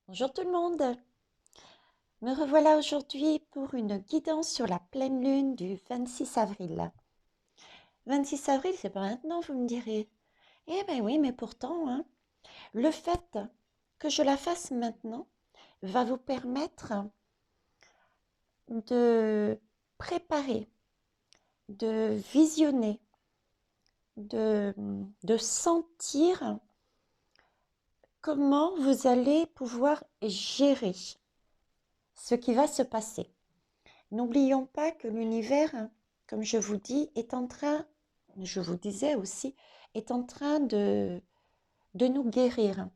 Bonjour tout le monde, me revoilà aujourd'hui pour une guidance sur la pleine lune du 26 avril. 26 avril, c'est pas maintenant, vous me direz. Eh ben oui, mais pourtant, hein, le fait que je la fasse maintenant va vous permettre de préparer, de visionner, de sentir comment vous allez pouvoir gérer ce qui va se passer. N'oublions pas que l'univers, comme je vous dis, est en train, je vous disais aussi, est en train de de nous guérir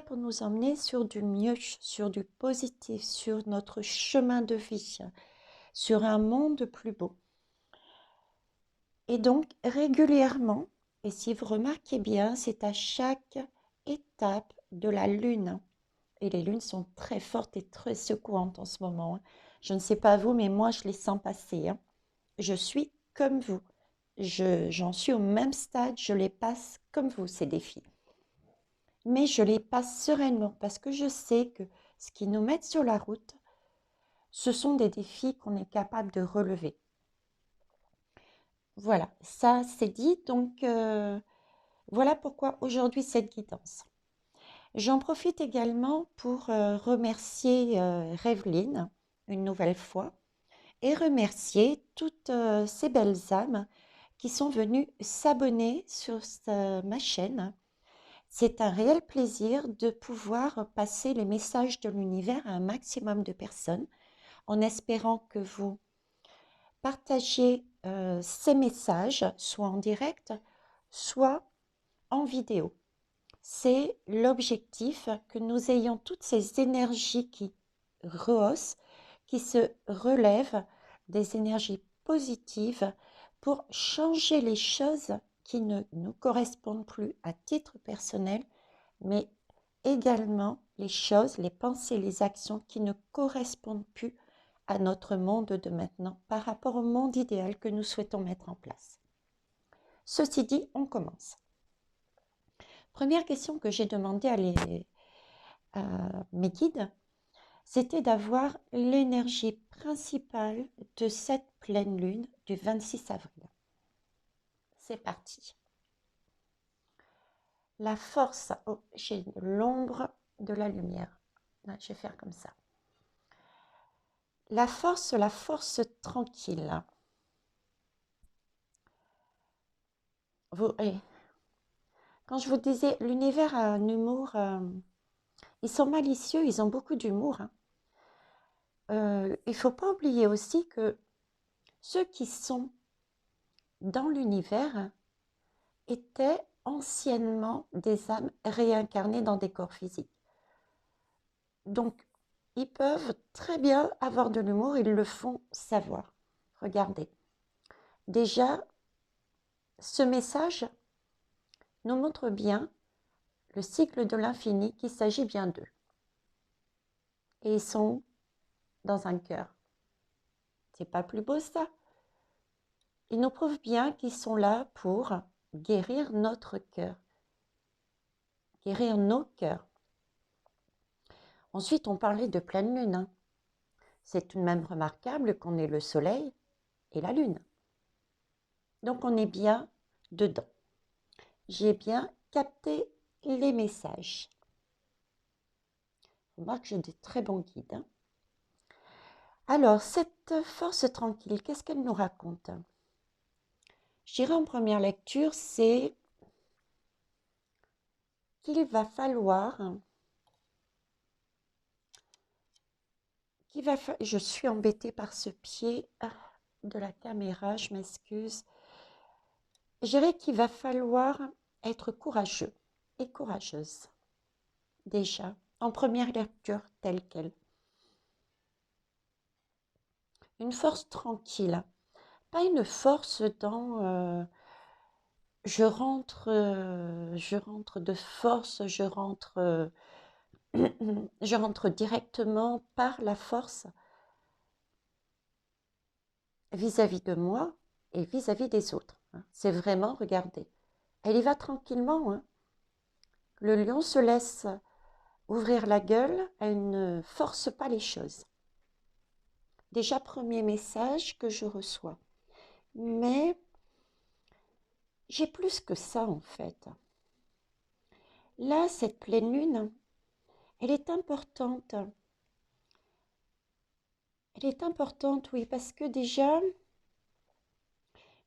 pour nous emmener sur du mieux, sur du positif, sur notre chemin de vie, sur un monde plus beau. Et donc, régulièrement, et si vous remarquez bien, c'est à chaque étape de la lune. Et les lunes sont très fortes et très secouantes en ce moment, hein. Je ne sais pas vous, mais moi, je les sens passer, hein. Je suis comme vous. J'en suis au même stade, je les passe comme vous, ces défis. Mais je les passe sereinement parce que je sais que ce qui nous met sur la route, ce sont des défis qu'on est capable de relever. Voilà, ça c'est dit. Donc, voilà pourquoi aujourd'hui cette guidance. J'en profite également pour remercier Revelyne une nouvelle fois et remercier toutes ces belles âmes qui sont venues s'abonner sur ma chaîne. C'est un réel plaisir de pouvoir passer les messages de l'univers à un maximum de personnes en espérant que vous partagiez ces messages soit en direct, soit en vidéo. C'est l'objectif que nous ayons toutes ces énergies qui rehaussent, qui se relèvent, des énergies positives pour changer les choses qui ne nous correspondent plus à titre personnel, mais également les choses, les pensées, les actions qui ne correspondent plus à notre monde de maintenant par rapport au monde idéal que nous souhaitons mettre en place. Ceci dit, on commence. Première question que j'ai demandé à mes guides, c'était d'avoir l'énergie principale de cette pleine lune du 26 avril. C'est parti. La force, oh, j'ai l'ombre de la lumière. Là, je vais faire comme ça. La force tranquille. Quand je vous disais, l'univers a un humour, ils sont malicieux, ils ont beaucoup d'humour, hein. Il ne faut pas oublier aussi que ceux qui sont dans l'univers étaient anciennement des âmes réincarnées dans des corps physiques. Donc, ils peuvent très bien avoir de l'humour, ils le font savoir. Regardez. Déjà, ce message nous montre bien le cycle de l'infini, qu'il s'agit bien d'eux. Et ils sont dans un cœur. C'est pas plus beau ça? Ils nous prouvent bien qu'ils sont là pour guérir notre cœur, guérir nos cœurs. Ensuite, on parlait de pleine lune, hein. C'est tout de même remarquable qu'on ait le soleil et la lune. Donc on est bien dedans. J'ai bien capté les messages. Remarque, j'ai des très bons guides, hein. Alors, cette force tranquille, qu'est-ce qu'elle nous raconte? Je dirais en première lecture, c'est qu'il va falloir, je suis embêtée par ce pied de la caméra, je m'excuse. Je dirais qu'il va falloir être courageux et courageuse, déjà, en première lecture telle qu'elle. Une force tranquille, pas une force dans je rentre de force, je rentre directement par la force vis-à-vis de moi et vis-à-vis des autres, hein. C'est vraiment, regardez, elle y va tranquillement, hein. Le lion se laisse Ouvrir la gueule, elle ne force pas les choses. Déjà, premier message que je reçois. Mais j'ai plus que ça en fait. Là, cette pleine lune, elle est importante. Elle est importante, oui, parce que déjà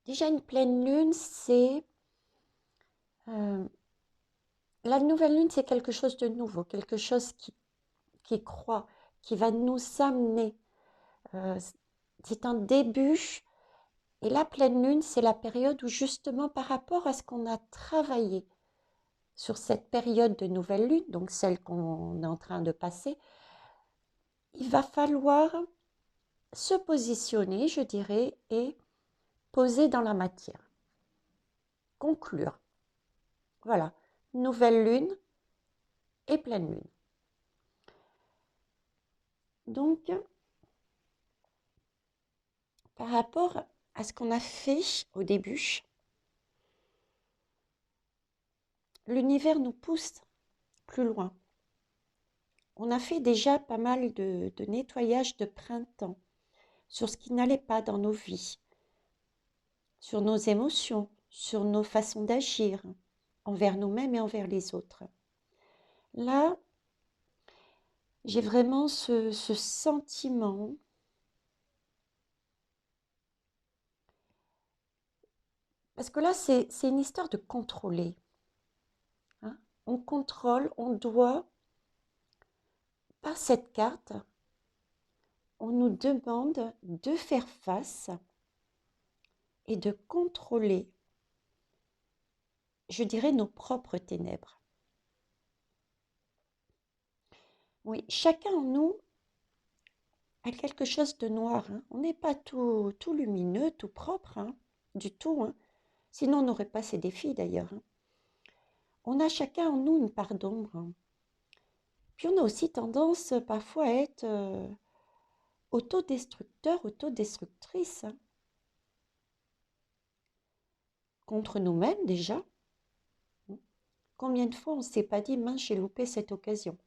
une pleine lune, c'est euh, la nouvelle lune, c'est quelque chose de nouveau, quelque chose qui croît, qui va nous amener. Euh, c'est un début. Et la pleine lune, c'est la période où justement par rapport à ce qu'on a travaillé sur cette période de nouvelle lune, donc celle qu'on est en train de passer, il va falloir se positionner, je dirais, et poser dans la matière. Conclure. Voilà. Nouvelle lune et pleine lune. Donc, par rapport à ce qu'on a fait au début, l'univers nous pousse plus loin. On a fait déjà pas mal de nettoyage de printemps sur ce qui n'allait pas dans nos vies, sur nos émotions, sur nos façons d'agir envers nous-mêmes et envers les autres. Là, j'ai vraiment ce sentiment, parce que là, c'est une histoire de contrôler. Hein. On contrôle, on doit, par cette carte, on nous demande de faire face et de contrôler, je dirais, nos propres ténèbres. Oui, chacun en nous a quelque chose de noir. Hein. On n'est pas tout lumineux, tout propre, hein, du tout. Hein. Sinon, on n'aurait pas ces défis d'ailleurs. Hein. On a chacun en nous une part d'ombre. Hein. Puis on a aussi tendance parfois à être autodestructeur, autodestructrice. Hein. Contre nous-mêmes déjà. Combien de fois on ne s'est pas dit, mince, j'ai loupé cette occasion.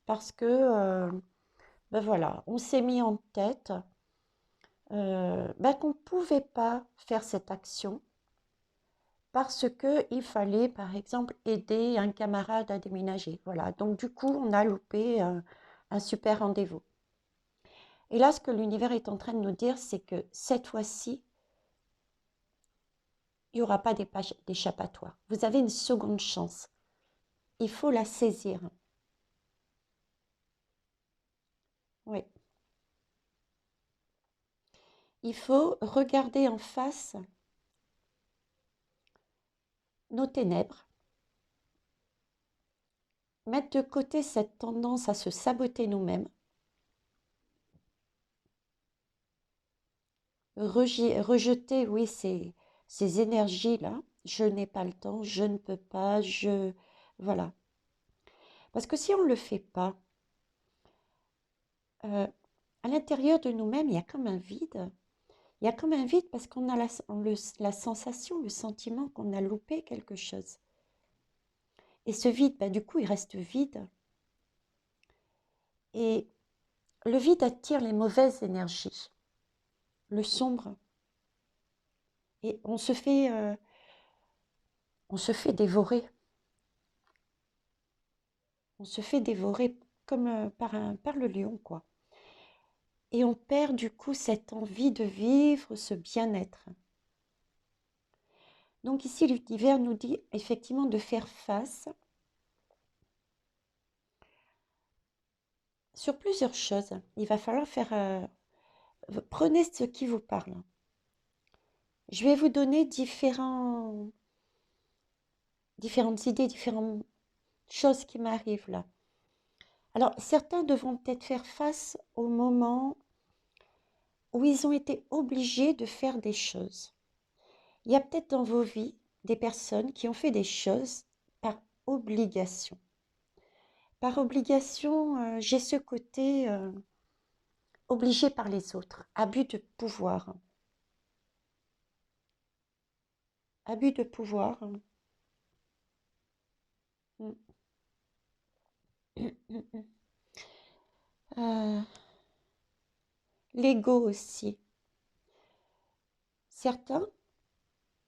Parce que, ben voilà, on s'est mis en tête qu'on ne pouvait pas faire cette action parce qu'il fallait, par exemple, aider un camarade à déménager. Voilà. Donc, du coup, on a loupé un super rendez-vous. Et là, ce que l'univers est en train de nous dire, c'est que cette fois-ci, il n'y aura pas d'échappatoire. Vous avez une seconde chance. Il faut la saisir. Oui. Il faut regarder en face nos ténèbres, mettre de côté cette tendance à se saboter nous-mêmes, rejeter, oui, ces énergies-là. Je n'ai pas le temps, je ne peux pas, Voilà. Parce que si on ne le fait pas, euh, à l'intérieur de nous-mêmes, il y a comme un vide. Il y a comme un vide parce qu'on a la sensation, le sentiment qu'on a loupé quelque chose. Et ce vide, bah, du coup, il reste vide. Et le vide attire les mauvaises énergies, le sombre. Et on se fait dévorer. On se fait dévorer comme par le lion, quoi. Et on perd du coup cette envie de vivre, ce bien-être. Donc ici, l'univers nous dit effectivement de faire face sur plusieurs choses. Il va falloir prenez ce qui vous parle. Je vais vous donner différentes idées, différentes choses qui m'arrivent là. Alors, certains devront peut-être faire face au moment où ils ont été obligés de faire des choses. Il y a peut-être dans vos vies des personnes qui ont fait des choses par obligation. Par obligation, j'ai ce côté obligé par les autres, abus de pouvoir. Abus de pouvoir. Mm. Euh, L'ego aussi. Certains,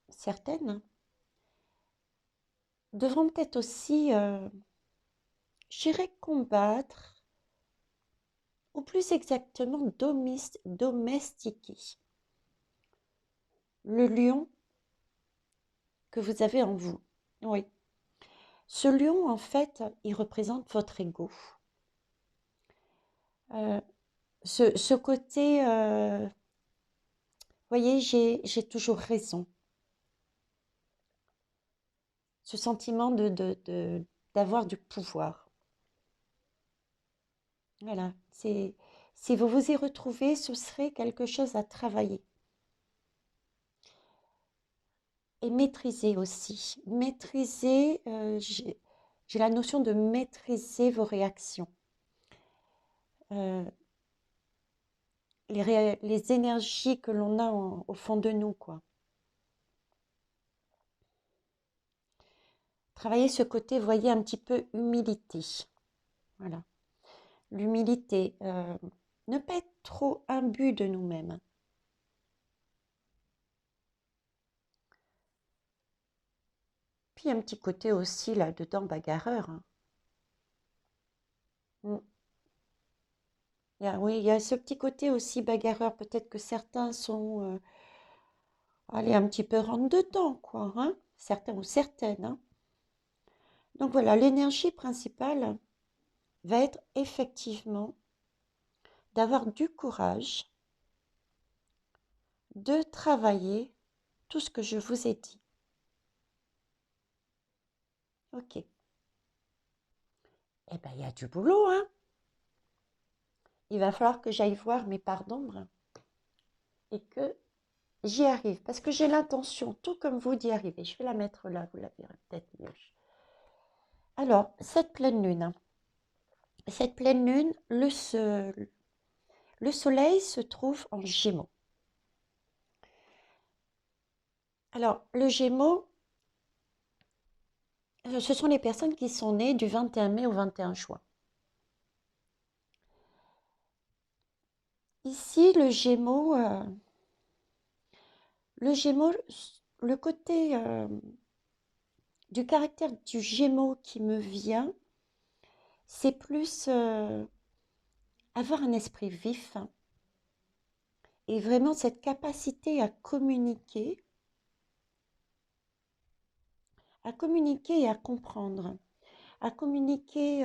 certaines devront peut-être aussi, je dirais, combattre, ou plus exactement domestiquer le lion que vous avez en vous. Oui. Ce lion, en fait, il représente votre ego. Euh, ce côté, voyez, j'ai toujours raison. Ce sentiment d'avoir du pouvoir. Voilà. Si vous vous y retrouvez, ce serait quelque chose à travailler. Et maîtriser aussi. Maîtriser, j'ai la notion de maîtriser vos réactions. Euh, les énergies que l'on a au fond de nous, quoi. Travailler ce côté, voyez, un petit peu humilité. Voilà. L'humilité. Ne pas être trop imbu de nous-mêmes. Puis un petit côté aussi là-dedans bagarreur, hein. Mm. Oui, il y a ce petit côté aussi bagarreur. Peut-être que certains sont allez, un petit peu rentre-dedans, quoi, hein. Certains ou certaines, hein. Donc voilà, l'énergie principale va être effectivement d'avoir du courage de travailler tout ce que je vous ai dit. Ok. Eh bien, il y a du boulot, hein. Il va falloir que j'aille voir mes parts d'ombre et que j'y arrive. Parce que j'ai l'intention, tout comme vous, d'y arriver. Je vais la mettre là, vous la verrez peut-être mieux. Alors, cette pleine lune, le soleil se trouve en Gémeaux. Alors, le Gémeaux, ce sont les personnes qui sont nées du 21 mai au 21 juin. Ici, le Gémeaux, le côté du caractère du Gémeaux qui me vient, c'est plus avoir un esprit vif et vraiment cette capacité à communiquer et à communiquer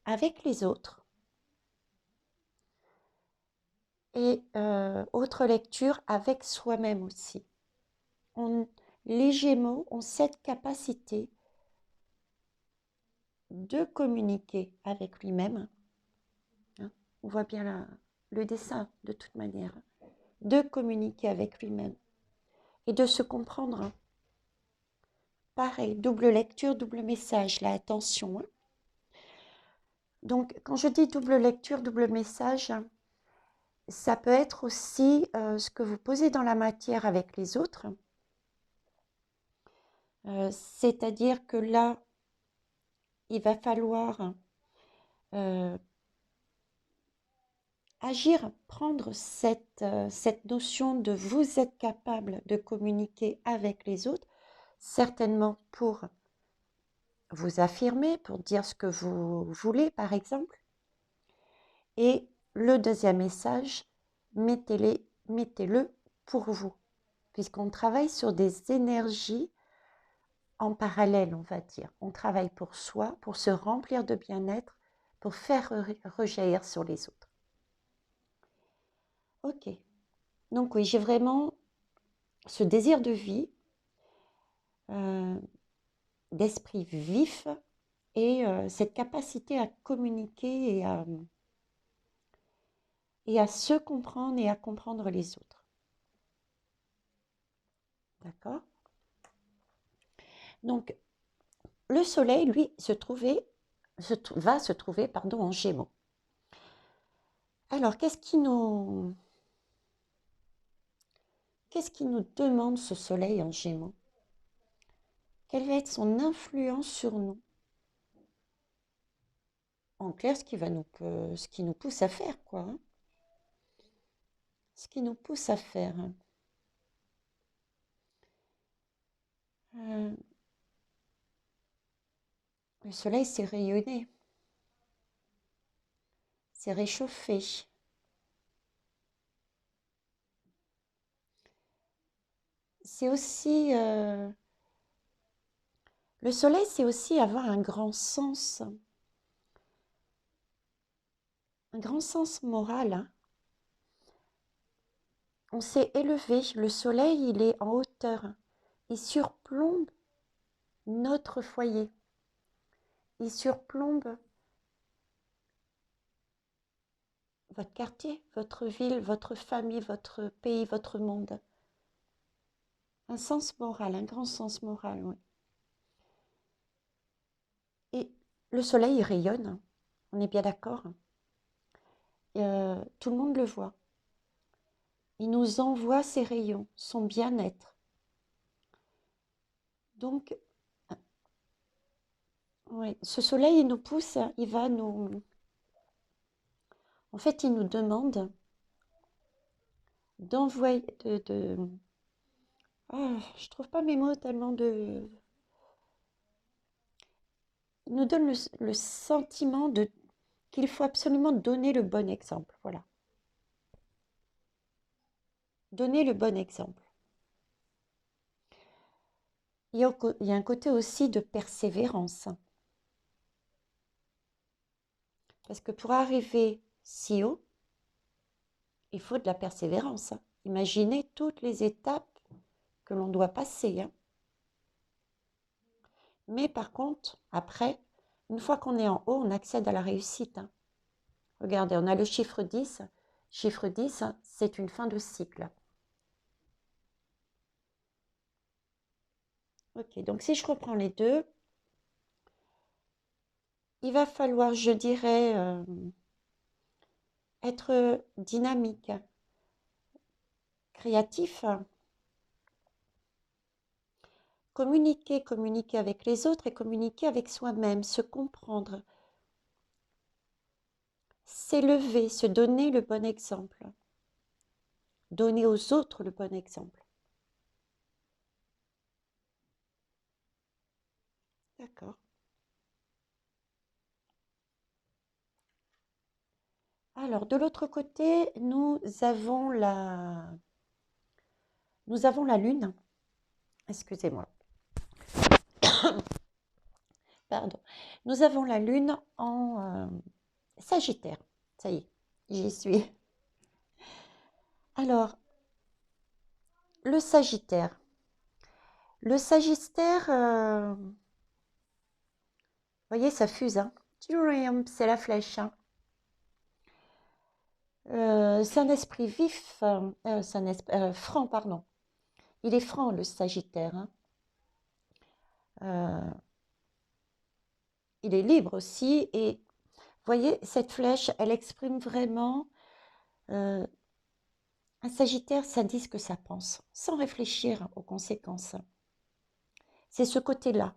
avec les autres. Et autre lecture, avec soi-même aussi. Les Gémeaux ont cette capacité de communiquer avec lui-même. Hein. On voit bien le dessin de toute manière. De communiquer avec lui-même et de se comprendre. Hein. Pareil, double lecture, double message. Là, attention. Hein. Donc, quand je dis double lecture, double message, ça peut être aussi ce que vous posez dans la matière avec les autres. C'est-à-dire que là, il va falloir agir, prendre cette notion de vous êtes capable de communiquer avec les autres, certainement pour vous affirmer, pour dire ce que vous voulez, par exemple. Et le deuxième message, mettez-le pour vous, puisqu'on travaille sur des énergies en parallèle, on va dire. On travaille pour soi, pour se remplir de bien-être, pour faire rejaillir sur les autres. Ok. Donc oui, j'ai vraiment ce désir de vie, euh, d'esprit vif et cette capacité à communiquer et à se comprendre et à comprendre les autres. D'accord? Donc, le soleil, lui, va se trouver pardon, en Gémeaux. Alors, qu'est-ce qui nous demande ce soleil en Gémeaux? Quelle va être son influence sur nous En clair, ce qui nous pousse à faire, quoi, hein. Ce qui nous pousse à faire. Euh, le soleil s'est rayonné, s'est réchauffé. C'est aussi... le soleil, c'est aussi avoir un grand sens moral, hein. On s'est élevé. Le soleil, il est en hauteur. Il surplombe notre foyer. Il surplombe votre quartier, votre ville, votre famille, votre pays, votre monde. Un sens moral, un grand sens moral, oui. Et le soleil, il rayonne, on est bien d'accord. Tout le monde le voit. Il nous envoie ses rayons, son bien-être. Donc, ouais, ce soleil, il nous pousse, il va nous... En fait, il nous demande d'envoyer... Ah, je trouve pas mes mots tellement de... Il nous donne le sentiment de qu'il faut absolument donner le bon exemple. Voilà. Donner le bon exemple. Il y a un côté aussi de persévérance. Parce que pour arriver si haut, il faut de la persévérance, hein. Imaginez toutes les étapes que l'on doit passer, hein. Mais par contre, après, une fois qu'on est en haut, on accède à la réussite, hein. Regardez, on a le chiffre 10. Chiffre 10, hein, c'est une fin de cycle. Ok, donc si je reprends les deux, il va falloir, je dirais, être dynamique, créatif, communiquer avec les autres et communiquer avec soi-même, se comprendre, s'élever, se donner le bon exemple, donner aux autres le bon exemple. D'accord. Alors, de l'autre côté, nous avons la Lune. Excusez-moi. Pardon. Nous avons la Lune en Sagittaire. Ça y est, j'y suis. Alors, le Sagittaire. Le Sagittaire, vous voyez, ça fuse, hein. C'est la flèche, hein. C'est un esprit vif, c'est un franc, pardon. Il est franc, le Sagittaire, hein. Euh, il est libre aussi. Et vous voyez, cette flèche, elle exprime vraiment... un Sagittaire, ça dit ce que ça pense, sans réfléchir aux conséquences. C'est ce côté-là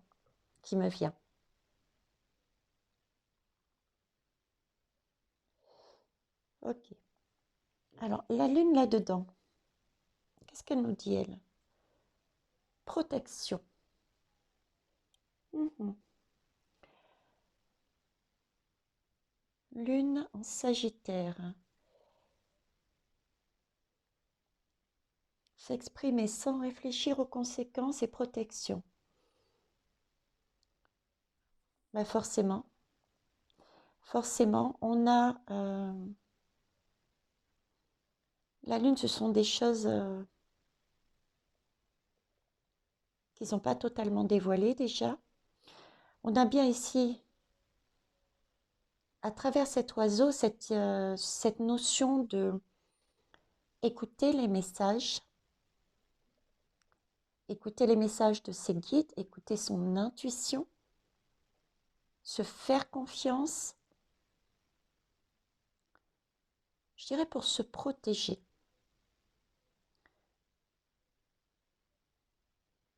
qui me vient. Ok. Alors, la Lune là-dedans, qu'est-ce qu'elle nous dit, elle? Protection. Mhm. Lune en Sagittaire. S'exprimer sans réfléchir aux conséquences et protection. Ben forcément, on a... la Lune, ce sont des choses qui ne sont pas totalement dévoilées déjà. On a bien ici, à travers cet oiseau, cette notion de écouter les messages de ses guides, écouter son intuition, se faire confiance, je dirais pour se protéger.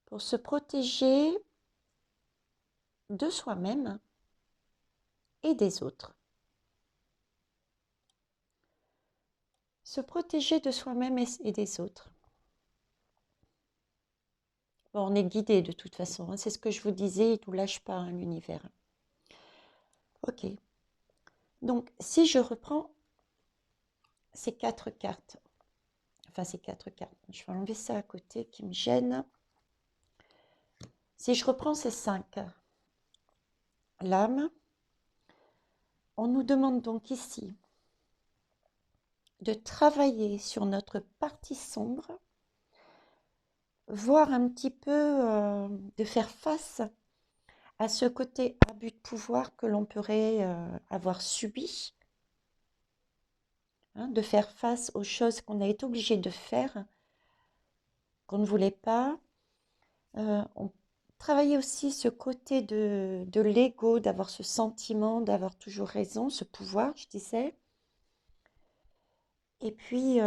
Pour se protéger de soi-même et des autres. se protéger de soi-même et des autres. Bon, on est guidé de toute façon, hein, c'est ce que je vous disais, il ne nous lâche pas, hein, l'univers. Ok, donc si je reprends ces 4 cartes, enfin ces 4 cartes, je vais enlever ça à côté qui me gêne. Si je reprends ces 5 lames, on nous demande donc ici de travailler sur notre partie sombre, voir un petit peu, de faire face à ce côté abus de pouvoir que l'on pourrait avoir subi, hein, de faire face aux choses qu'on a été obligé de faire, qu'on ne voulait pas. On travaillait aussi ce côté de l'ego, d'avoir ce sentiment, d'avoir toujours raison, ce pouvoir, je disais. Et puis,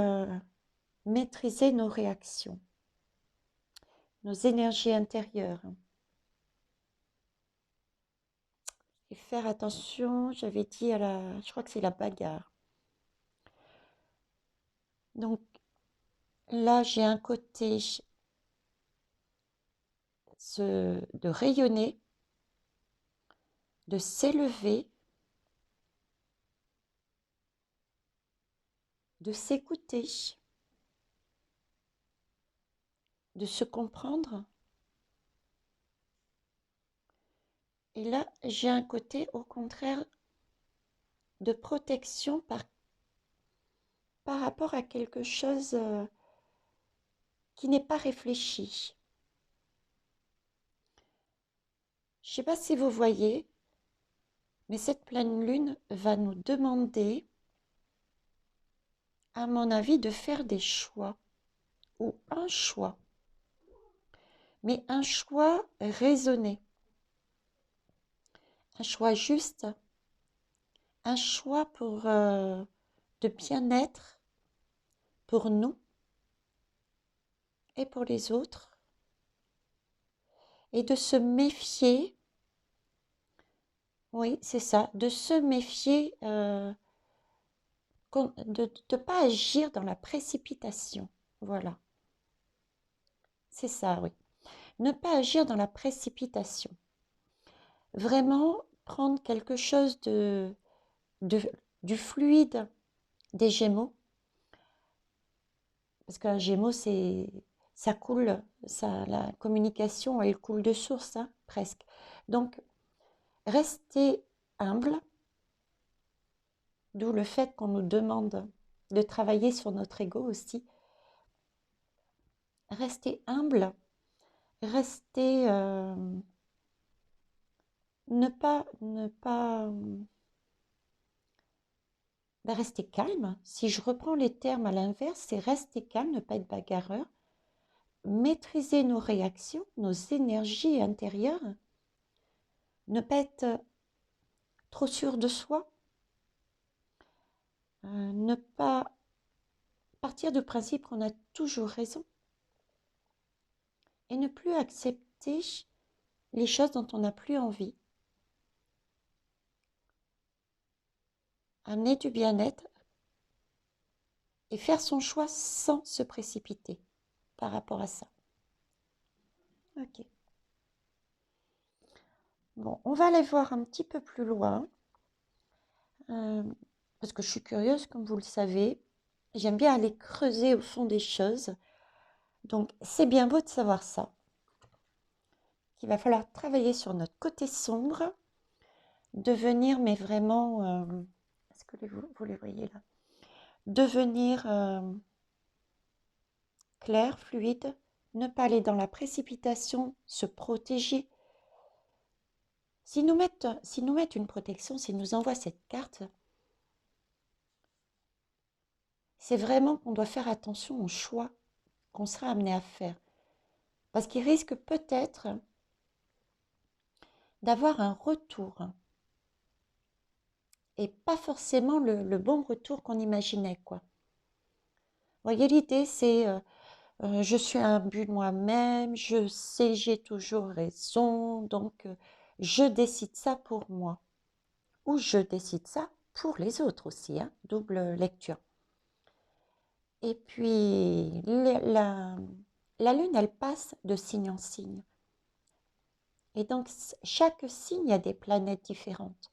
maîtriser nos réactions, nos énergies intérieures. Et faire attention, j'avais dit je crois que c'est la bagarre. Donc là, j'ai un côté de rayonner, de s'élever, de s'écouter, de se comprendre. Et là, j'ai un côté, au contraire, de protection par rapport à quelque chose qui n'est pas réfléchi. Je ne sais pas si vous voyez, mais cette pleine lune va nous demander, à mon avis, de faire des choix, ou un choix, mais un choix raisonné, un choix juste, un choix pour de bien-être pour nous et pour les autres, et de se méfier, oui, c'est ça, de se méfier, de ne pas agir dans la précipitation. Voilà, c'est ça, oui. Ne pas agir dans la précipitation. Vraiment prendre quelque chose du fluide des Gémeaux, parce qu'un Gémeaux, ça coule, la communication, elle coule de source, hein, presque. Donc, rester humble, d'où le fait qu'on nous demande de travailler sur notre ego aussi. Rester humble, rester, rester calme. Si je reprends les termes à l'inverse, c'est rester calme, ne pas être bagarreur, maîtriser nos réactions, nos énergies intérieures, ne pas être trop sûr de soi, ne pas partir du principe qu'on a toujours raison et ne plus accepter les choses dont on n'a plus envie. Amener du bien-être et faire son choix sans se précipiter par rapport à ça. Ok. Bon, on va aller voir un petit peu plus loin, parce que je suis curieuse, comme vous le savez. J'aime bien aller creuser au fond des choses. Donc, c'est bien beau de savoir ça, qu'il va falloir travailler sur notre côté sombre, devenir, mais vraiment, est-ce que vous les voyez là? Devenir clair, fluide, ne pas aller dans la précipitation, se protéger. S'ils nous mettent une protection, s'ils nous envoient cette carte, c'est vraiment qu'on doit faire attention aux choix qu'on sera amené à faire. Parce qu'il risque peut-être d'avoir un retour. Et pas forcément le bon retour qu'on imaginait, quoi. Vous voyez, l'idée, c'est je suis un but de moi-même, je sais, j'ai toujours raison, donc je décide ça pour moi. Ou je décide ça pour les autres aussi, hein, double lecture. Et puis, la Lune, elle passe de signe en signe. Et donc, chaque signe a des planètes différentes.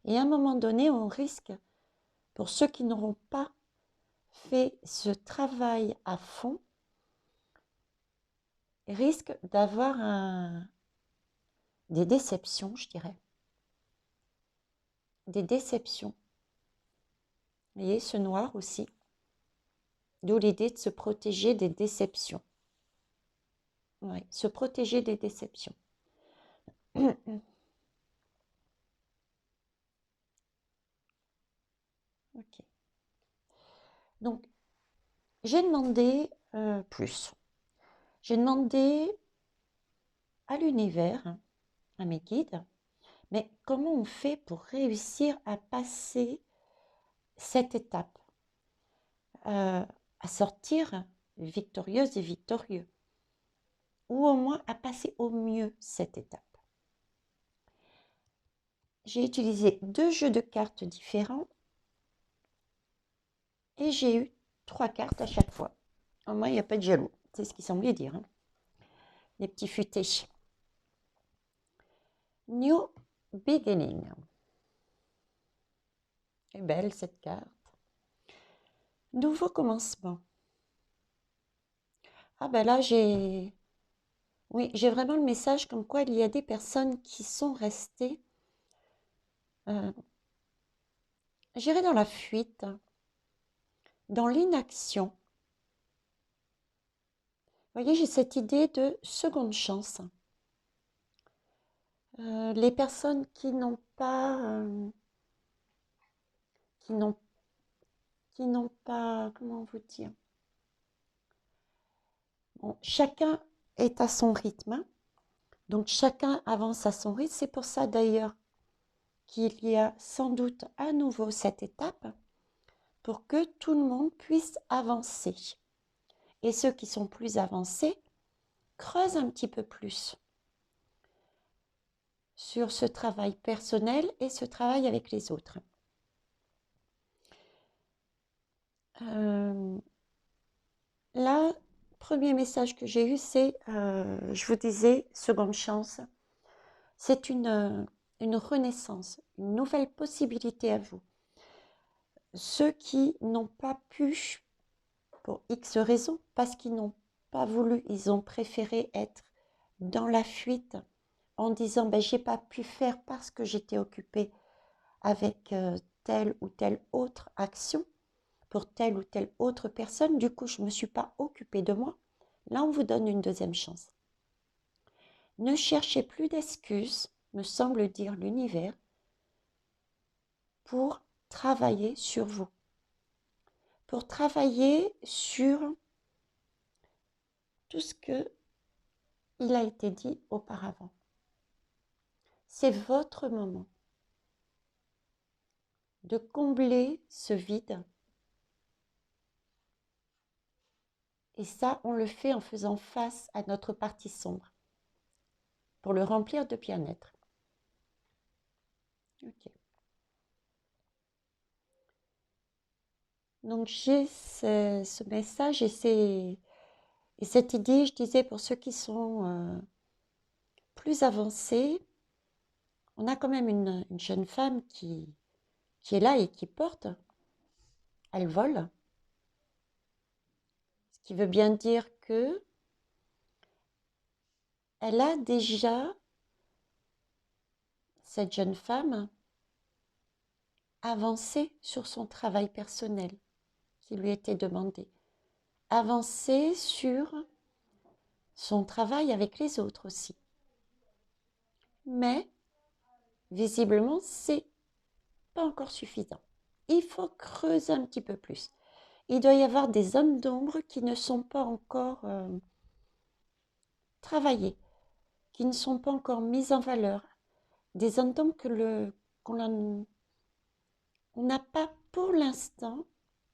Et à un moment donné, on risque, pour ceux qui n'auront pas fait ce travail à fond, risque d'avoir des déceptions, je dirais. Des déceptions. Vous voyez, ce noir aussi. D'où l'idée de se protéger des déceptions. Ouais, se protéger des déceptions. Ok. Donc, j'ai demandé plus. J'ai demandé à l'univers, à mes guides, mais comment on fait pour réussir à passer cette étape, à sortir victorieuse et victorieux, ou au moins à passer au mieux cette étape. J'ai utilisé 2 jeux de cartes différents et j'ai eu 3 cartes à chaque fois. Au moins, il n'y a pas de jaloux. C'est ce qu'il semblait dire, hein. Les petits futés. New Beginning. est belle cette carte. Nouveau commencement. Ah ben là, oui, j'ai vraiment le message comme quoi il y a des personnes qui sont restées, j'irais dans la fuite, dans l'inaction. Vous voyez, j'ai cette idée de seconde chance. Les personnes qui n'ont pas, qui n'ont, qui n'ont pas, comment vous dire, bon, chacun est à son rythme, donc chacun avance à son rythme. C'est pour ça d'ailleurs qu'il y a sans doute à nouveau cette étape pour que tout le monde puisse avancer. Et ceux qui sont plus avancés creusent un petit peu plus sur ce travail personnel et ce travail avec les autres. Là, premier message que j'ai eu, c'est, je vous disais, seconde chance. C'est une renaissance, une nouvelle possibilité à vous. Ceux qui n'ont pas pu, pour X raisons, parce qu'ils n'ont pas voulu, ils ont préféré être dans la fuite en disant ben, j'ai pas pu faire parce que j'étais occupée avec telle ou telle autre action pour telle ou telle autre personne, du coup je ne me suis pas occupée de moi. Là on vous donne une deuxième chance. Ne cherchez plus d'excuses, me semble dire l'univers, pour travailler sur vous, pour travailler sur tout ce que il a été dit auparavant. C'est votre moment de combler ce vide. Et ça, on le fait en faisant face à notre partie sombre pour le remplir de bien-être. Ok. Donc j'ai ce message et cette idée, je disais, pour ceux qui sont plus avancés, on a quand même une jeune femme qui est là et qui porte, elle vole, ce qui veut bien dire que elle a déjà, cette jeune femme, avancé sur son travail personnel qui lui était demandé, avancé sur son travail avec les autres aussi. Mais visiblement, c'est pas encore suffisant. Il faut creuser un petit peu plus. Il doit y avoir des zones d'ombre qui ne sont pas encore travaillées, qui ne sont pas encore mises en valeur. Des zones d'ombre qu'on n'a pas pour l'instant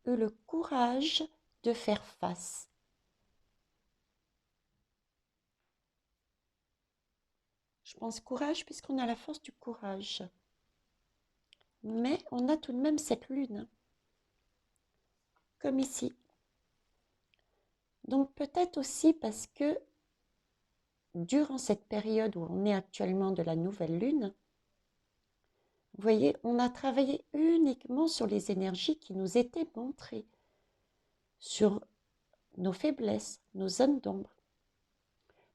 eu le courage de faire face. Je pense courage puisqu'on a la force du courage. Mais on a tout de même cette lune, comme ici. Donc peut-être aussi parce que durant cette période où on est actuellement de la nouvelle lune, vous voyez, on a travaillé uniquement sur les énergies qui nous étaient montrées, sur nos faiblesses, nos zones d'ombre,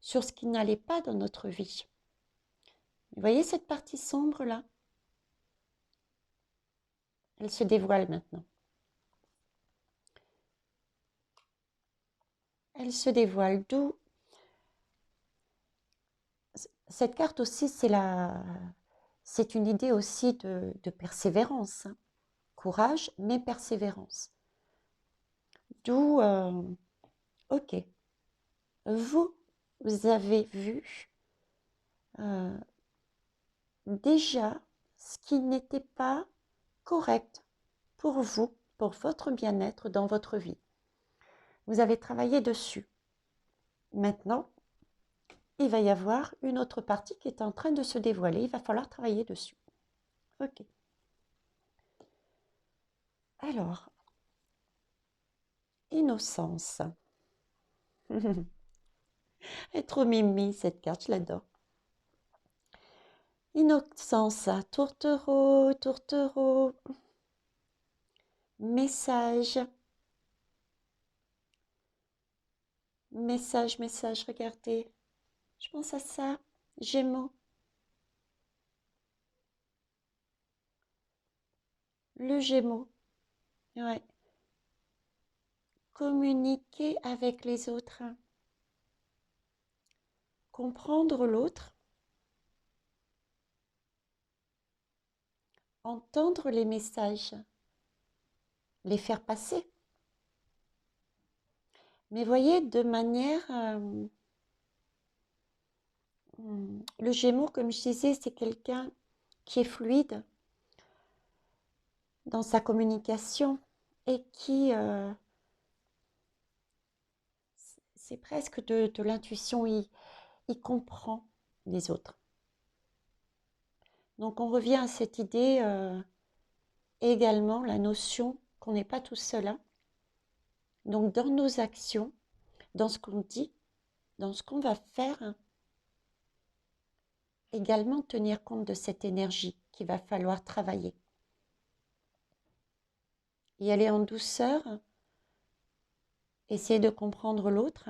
sur ce qui n'allait pas dans notre vie. Vous voyez cette partie sombre-là? Elle se dévoile maintenant. Elle se dévoile, d'où cette carte aussi, c'est une idée aussi de persévérance, hein. Courage, mais persévérance. D'où, ok, vous avez vu euh, déjà ce qui n'était pas correct pour vous, pour votre bien-être dans votre vie. Vous avez travaillé dessus. Maintenant, il va y avoir une autre partie qui est en train de se dévoiler. Il va falloir travailler dessus. Ok. Alors, innocence. Elle est trop mimi cette carte, je l'adore. Innocence, tourtereau, tourtereau. Message. Message, message, regardez. Je pense à ça. Gémeaux. Le Gémeaux. Ouais. Communiquer avec les autres. Comprendre l'autre. Entendre les messages. Les faire passer. Mais voyez, de manière... le Gémeaux, comme je disais, c'est quelqu'un qui est fluide dans sa communication et qui... c'est presque de l'intuition. Il comprend les autres. Donc on revient à cette idée également, la notion qu'on n'est pas tout seul, hein. Donc dans nos actions, dans ce qu'on dit, dans ce qu'on va faire, hein, également tenir compte de cette énergie qu'il va falloir travailler. Y aller en douceur, essayer de comprendre l'autre.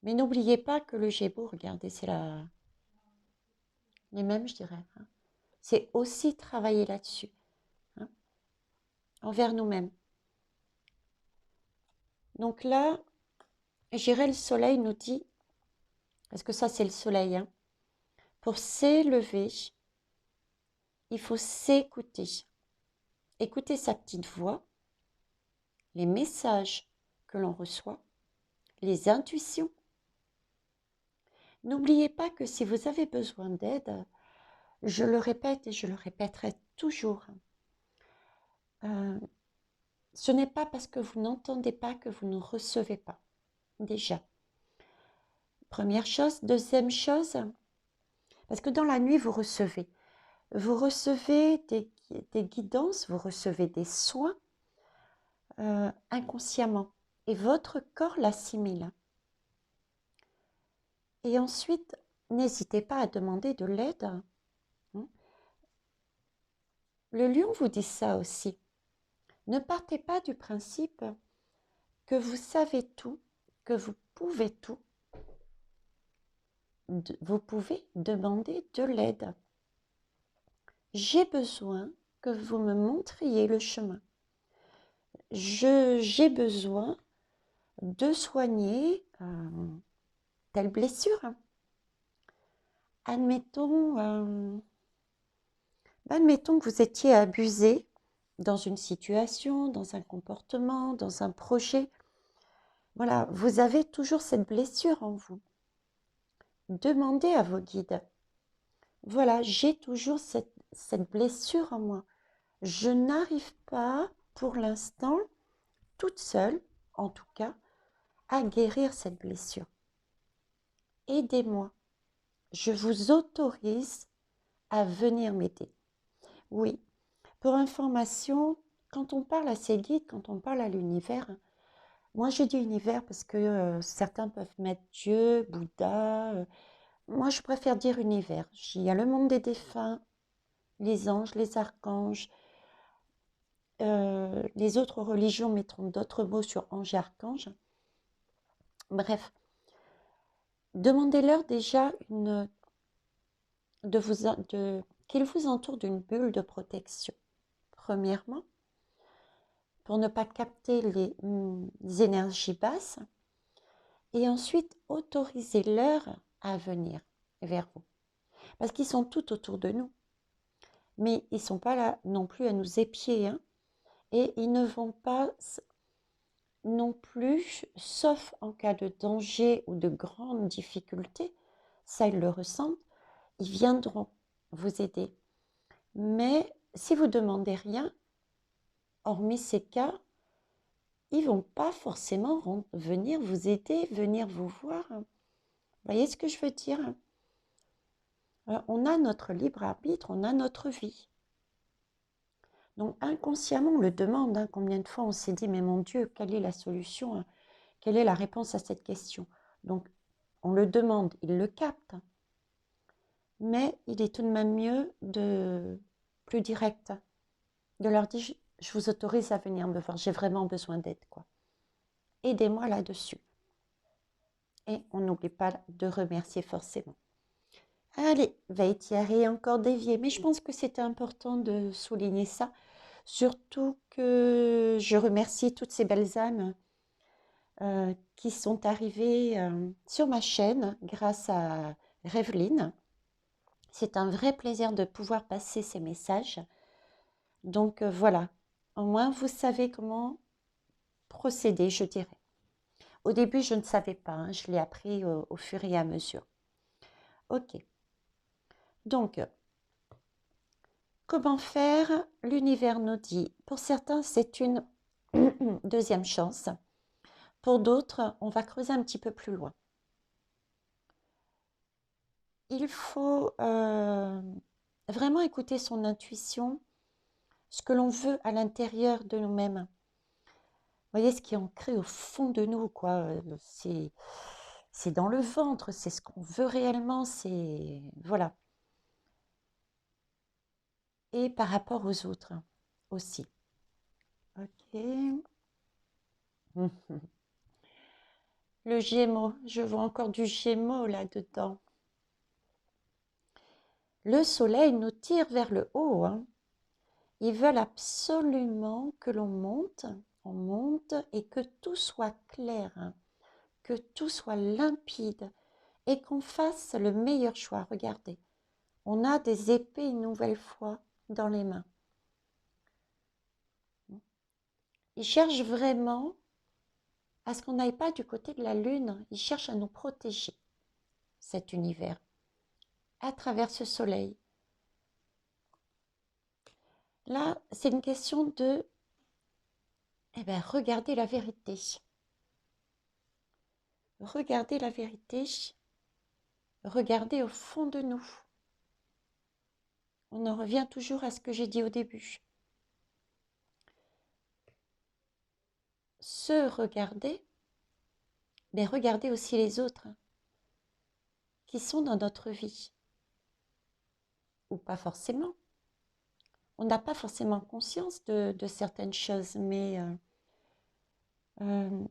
Mais n'oubliez pas que le Gémeaux, regardez, c'est les mêmes, je dirais, hein. C'est aussi travailler là-dessus, hein, envers nous-mêmes. Donc là, j'irai le soleil nous dit, parce que ça c'est le soleil, hein, pour s'élever, il faut s'écouter. Écouter sa petite voix, les messages que l'on reçoit, les intuitions. N'oubliez pas que si vous avez besoin d'aide, je le répète et je le répéterai toujours, ce n'est pas parce que vous n'entendez pas que vous ne recevez pas, déjà. Première chose. Deuxième chose, parce que dans la nuit, vous recevez des guidances, vous recevez des soins inconsciemment et votre corps l'assimile. Et ensuite, n'hésitez pas à demander de l'aide. Le lion vous dit ça aussi. Ne partez pas du principe que vous savez tout, que vous pouvez tout. Vous pouvez demander de l'aide. J'ai besoin que vous me montriez le chemin. J'ai besoin de soigner telle blessure. Admettons que vous étiez abusé dans une situation, dans un comportement, dans un projet. Voilà, vous avez toujours cette blessure en vous. Demandez à vos guides. Voilà, j'ai toujours cette blessure en moi. Je n'arrive pas, pour l'instant, toute seule, en tout cas, à guérir cette blessure. Aidez-moi. Je vous autorise à venir m'aider. Oui, pour information, quand on parle à ces guides, quand on parle à l'univers, moi je dis univers parce que certains peuvent mettre Dieu, Bouddha. Moi je préfère dire univers. Il y a le monde des défunts, les anges, les archanges. Les autres religions mettront d'autres mots sur ange et archange. Bref, demandez-leur déjà qu'ils vous entourent d'une bulle de protection. Premièrement, pour ne pas capter les énergies basses. Et ensuite, autorisez-leur à venir vers vous. Parce qu'ils sont tout autour de nous. Mais ils ne sont pas là non plus à nous épier. Hein, et ils ne vont pas non plus, sauf en cas de danger ou de grande difficulté, ça ils le ressentent, ils viendront vous aider. Mais si vous ne demandez rien, hormis ces cas, ils ne vont pas forcément venir vous aider, venir vous voir. Vous voyez ce que je veux dire? On a notre libre arbitre, on a notre vie. Donc inconsciemment, on le demande. Hein, combien de fois on s'est dit, mais mon Dieu, quelle est la solution? Hein, quelle est la réponse à cette question? Donc on le demande, il le capte. Mais il est tout de même mieux plus direct, de leur dire, je vous autorise à venir me voir, j'ai vraiment besoin d'aide, quoi. Aidez-moi là-dessus. Et on n'oublie pas de remercier forcément. Allez, Vaitiari encore dévié, mais je pense que c'était important de souligner ça, surtout que je remercie toutes ces belles âmes qui sont arrivées sur ma chaîne grâce à Revelyne. C'est un vrai plaisir de pouvoir passer ces messages. Donc voilà, au moins vous savez comment procéder, je dirais. Au début, je ne savais pas, hein, je l'ai appris au fur et à mesure. Ok, donc comment faire? L'univers nous dit, pour certains, c'est une deuxième chance. Pour d'autres, on va creuser un petit peu plus loin. Il faut vraiment écouter son intuition, ce que l'on veut à l'intérieur de nous-mêmes. Vous voyez, ce qui est ancré au fond de nous, quoi. C'est dans le ventre, c'est ce qu'on veut réellement, c'est... Voilà. Et par rapport aux autres aussi. Ok. Le Gémeaux, je vois encore du Gémeaux là-dedans. Le soleil nous tire vers le haut. Hein. Ils veulent absolument que l'on monte, on monte et que tout soit clair, hein, que tout soit limpide et qu'on fasse le meilleur choix. Regardez, on a des épées une nouvelle fois dans les mains. Ils cherchent vraiment à ce qu'on n'aille pas du côté de la lune. Ils cherchent à nous protéger, cet univers, à travers ce soleil. Là, c'est une question de regarder la vérité. Regardez la vérité. Regardez au fond de nous. On en revient toujours à ce que j'ai dit au début. Se regarder, mais regardez aussi les autres qui sont dans notre vie. Ou pas forcément. On n'a pas forcément conscience de certaines choses, mais on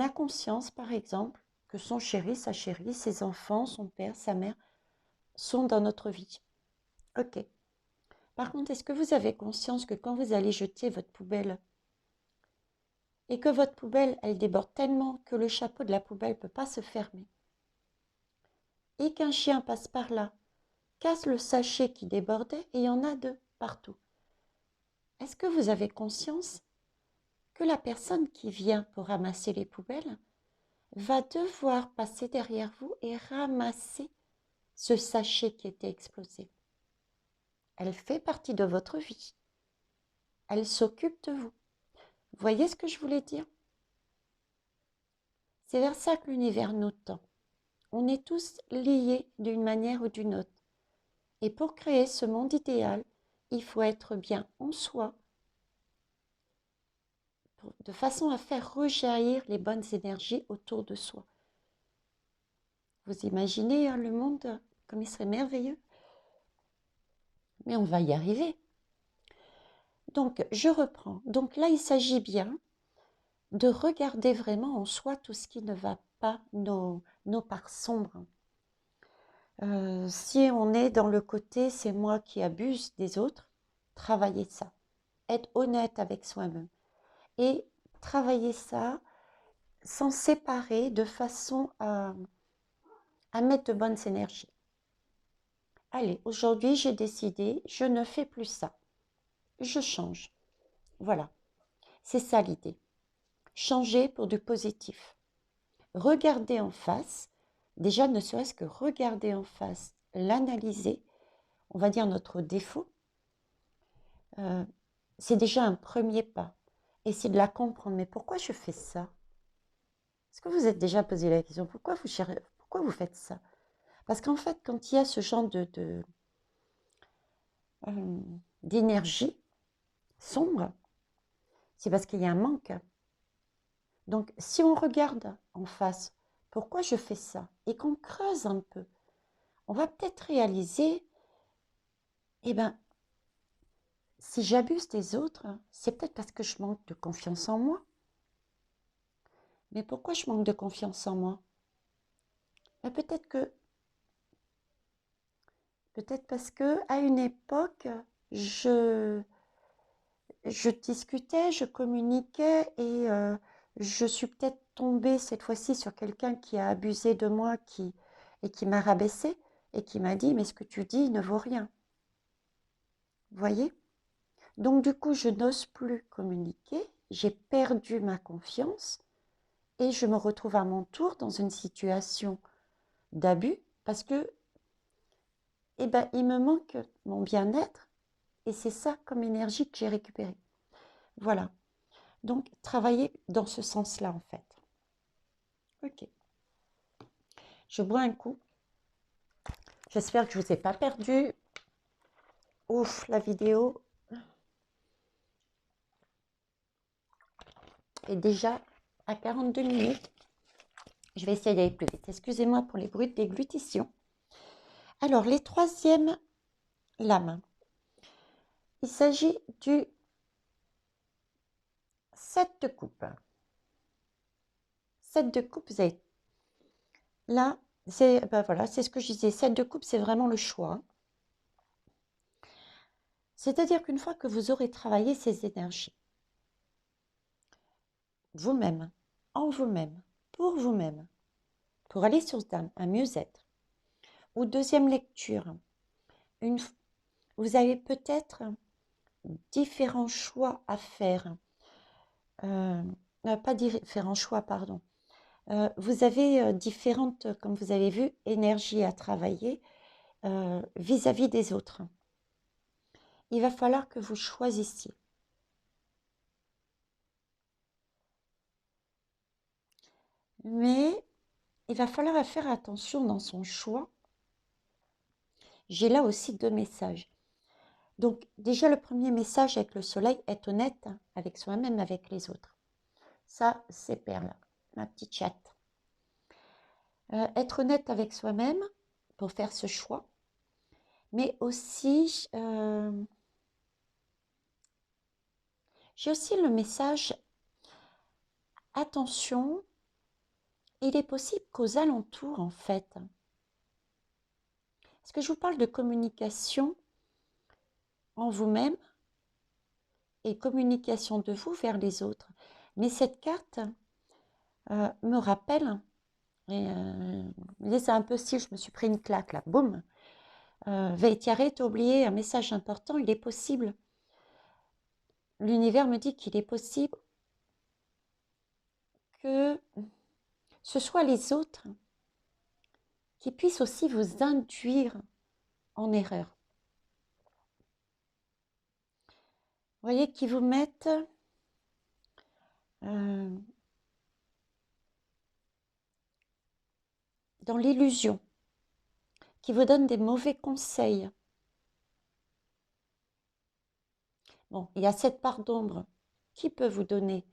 a conscience, par exemple, que son chéri, sa chérie, ses enfants, son père, sa mère, sont dans notre vie. Ok. Par contre, est-ce que vous avez conscience que quand vous allez jeter votre poubelle et que votre poubelle, elle déborde tellement que le chapeau de la poubelle ne peut pas se fermer et qu'un chien passe par là, casse le sachet qui débordait et il y en a deux partout. Est-ce que vous avez conscience que la personne qui vient pour ramasser les poubelles va devoir passer derrière vous et ramasser ce sachet qui était explosé? Elle fait partie de votre vie. Elle s'occupe de vous. Vous voyez ce que je voulais dire? C'est vers ça que l'univers nous tend. On est tous liés d'une manière ou d'une autre. Et pour créer ce monde idéal, il faut être bien en soi de façon à faire rejaillir les bonnes énergies autour de soi. Vous imaginez hein, le monde comme il serait merveilleux? Mais on va y arriver. Donc, je reprends. Donc là, il s'agit bien de regarder vraiment en soi tout ce qui ne va pas, nos parts sombres. Si on est dans le côté c'est moi qui abuse des autres, travailler ça. Être honnête avec soi-même. Et travailler ça s'en séparer de façon à mettre de bonnes énergies. Allez, aujourd'hui j'ai décidé, je ne fais plus ça. Je change. Voilà, c'est ça l'idée. Changer pour du positif. Regarder en face, déjà ne serait-ce que regarder en face, l'analyser, on va dire notre défaut, c'est déjà un premier pas. Et c'est de la comprendre. Mais pourquoi je fais ça? Est-ce que vous êtes déjà posé la question, pourquoi vous faites ça? Parce qu'en fait, quand il y a ce genre d'énergie sombre, c'est parce qu'il y a un manque. Donc, si on regarde en face, pourquoi je fais ça? Et qu'on creuse un peu, on va peut-être réaliser, eh bien, si j'abuse des autres, c'est peut-être parce que je manque de confiance en moi. Mais pourquoi je manque de confiance en moi? Ben, peut-être parce que à une époque, je, je discutais, je communiquais et je suis peut-être tombée cette fois-ci sur quelqu'un qui a abusé de moi et qui m'a rabaissée et qui m'a dit, mais ce que tu dis ne vaut rien. Vous voyez? Donc du coup, je n'ose plus communiquer, j'ai perdu ma confiance et je me retrouve à mon tour dans une situation d'abus parce que eh ben, il me manque mon bien-être et c'est ça comme énergie que j'ai récupérée. Voilà. Donc, travailler dans ce sens-là, en fait. Ok. Je bois un coup. J'espère que je ne vous ai pas perdu. Ouf, la vidéo est déjà à 42 minutes. Je vais essayer d'aller plus vite. Excusez-moi pour les bruits de déglutition. Alors, les troisièmes lames. Il s'agit du 7 de coupe. 7 de coupe, vous avez... Là, c'est ben voilà, c'est ce que je disais. 7 de coupe, c'est vraiment le choix. C'est-à-dire qu'une fois que vous aurez travaillé ces énergies, vous-même, en vous-même, pour aller sur un mieux-être. Ou deuxième lecture, vous avez peut-être différents choix à faire. Pas différents choix, pardon. Vous avez différentes, comme vous avez vu, énergies à travailler vis-à-vis des autres. Il va falloir que vous choisissiez. Mais il va falloir faire attention dans son choix. J'ai là aussi deux messages. Donc déjà le premier message avec le soleil, être honnête avec soi-même, avec les autres. Ça, c'est Perle, ma petite chatte. Être honnête avec soi-même pour faire ce choix. Mais aussi, j'ai aussi le message, attention, il est possible qu'aux alentours, en fait, parce que je vous parle de communication en vous-même et communication de vous vers les autres. Mais cette carte me rappelle, et c'est un peu si je me suis pris une claque là, boum. Veitiare, t'as oublié un message important, il est possible. L'univers me dit qu'il est possible que ce soit les autres qui puissent aussi vous induire en erreur. Vous voyez, qui vous mettent dans l'illusion, qui vous donnent des mauvais conseils. Bon, il y a cette part d'ombre qui peut vous donner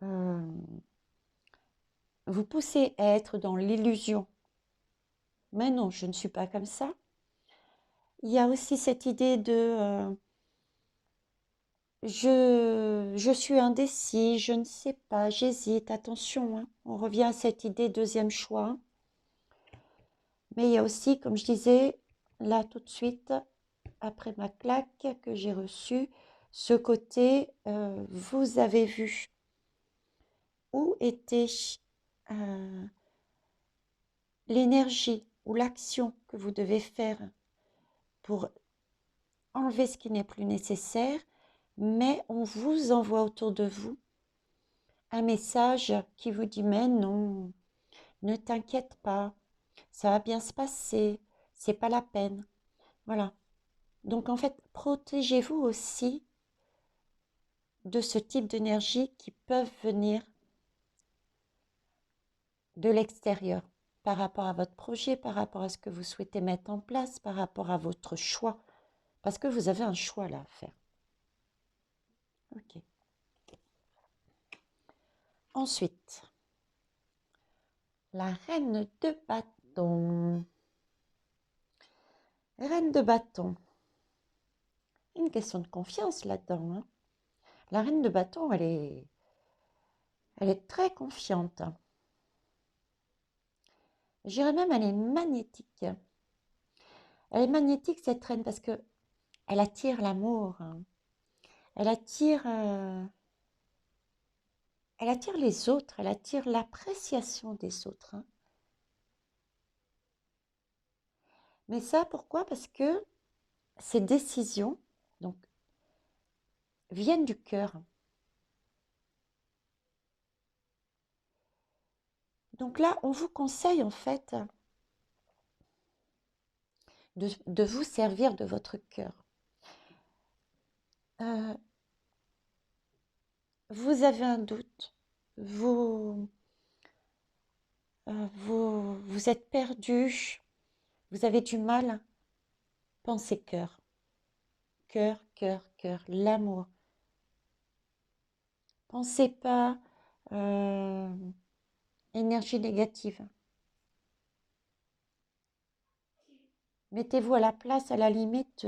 euh, vous poussez à être dans l'illusion. Mais non, je ne suis pas comme ça. Il y a aussi cette idée de je suis indécis, je ne sais pas, j'hésite. Attention, hein, on revient à cette idée deuxième choix, hein. Mais il y a aussi, comme je disais, là tout de suite, après ma claque que j'ai reçue, ce côté, vous avez vu où était euh, l'énergie ou l'action que vous devez faire pour enlever ce qui n'est plus nécessaire, mais on vous envoie autour de vous un message qui vous dit mais non, ne t'inquiète pas, ça va bien se passer, c'est pas la peine. Voilà. Donc en fait, protégez-vous aussi de ce type d'énergie qui peuvent venir de l'extérieur par rapport à votre projet, par rapport à ce que vous souhaitez mettre en place, par rapport à votre choix. Parce que vous avez un choix là à faire. Ok. Ensuite, la reine de bâton. Reine de bâton. Une question de confiance là-dedans, hein. La reine de bâton, elle est très confiante. Je dirais même, elle est magnétique. Elle est magnétique, cette reine, parce que elle attire l'amour, hein. Elle attire, elle attire les autres, elle attire l'appréciation des autres, hein. Mais ça, pourquoi? Parce que ces décisions, donc, viennent du cœur. Donc là, on vous conseille en fait de vous servir de votre cœur. Euh, vous avez un doute, vous, vous êtes perdu, vous avez du mal, pensez cœur. Cœur, cœur, cœur, l'amour. Pensez pas euh, énergie négative. Mettez-vous à la place, à la limite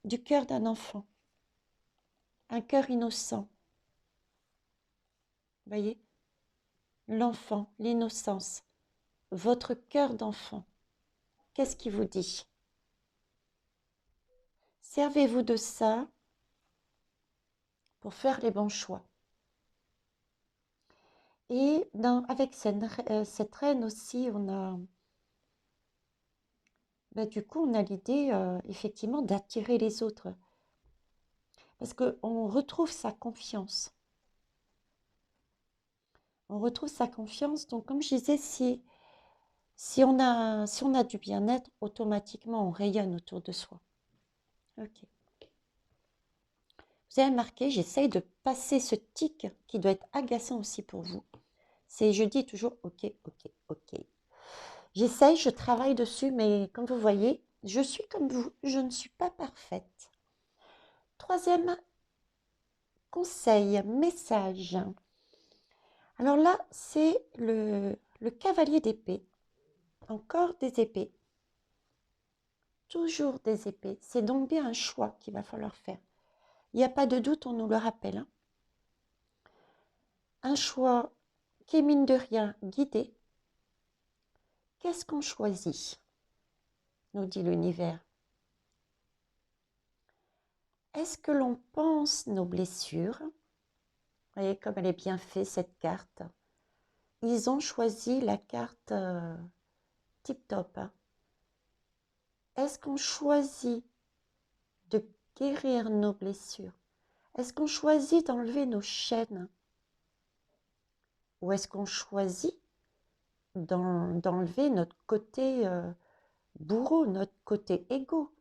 du cœur d'un enfant. Un cœur innocent. Voyez? L'enfant, l'innocence. Votre cœur d'enfant. Qu'est-ce qui vous dit? Servez-vous de ça pour faire les bons choix. Et avec cette reine aussi, du coup, on a l'idée effectivement d'attirer les autres. Parce qu'on retrouve sa confiance. On retrouve sa confiance. Donc, comme je disais, si on a du bien-être, automatiquement, on rayonne autour de soi. Ok. Vous avez remarqué, j'essaye de passer ce tic qui doit être agaçant aussi pour vous. C'est, je dis toujours, ok, ok, ok. J'essaye, je travaille dessus, mais comme vous voyez, je suis comme vous, je ne suis pas parfaite. Troisième conseil, message. Alors là, c'est le cavalier d'épée. Encore des épées. Toujours des épées. C'est donc bien un choix qu'il va falloir faire. Il n'y a pas de doute, on nous le rappelle, hein. Un choix qui est mine de rien guidé. Qu'est-ce qu'on choisit? Nous dit l'univers. Est-ce que l'on pense nos blessures? Vous voyez comme elle est bien faite cette carte. Ils ont choisi la carte tip-top, hein. Est-ce qu'on choisit de guérir nos blessures? Est-ce qu'on choisit d'enlever nos chaînes? Ou est-ce qu'on choisit d'enlever notre côté bourreau, notre côté égo,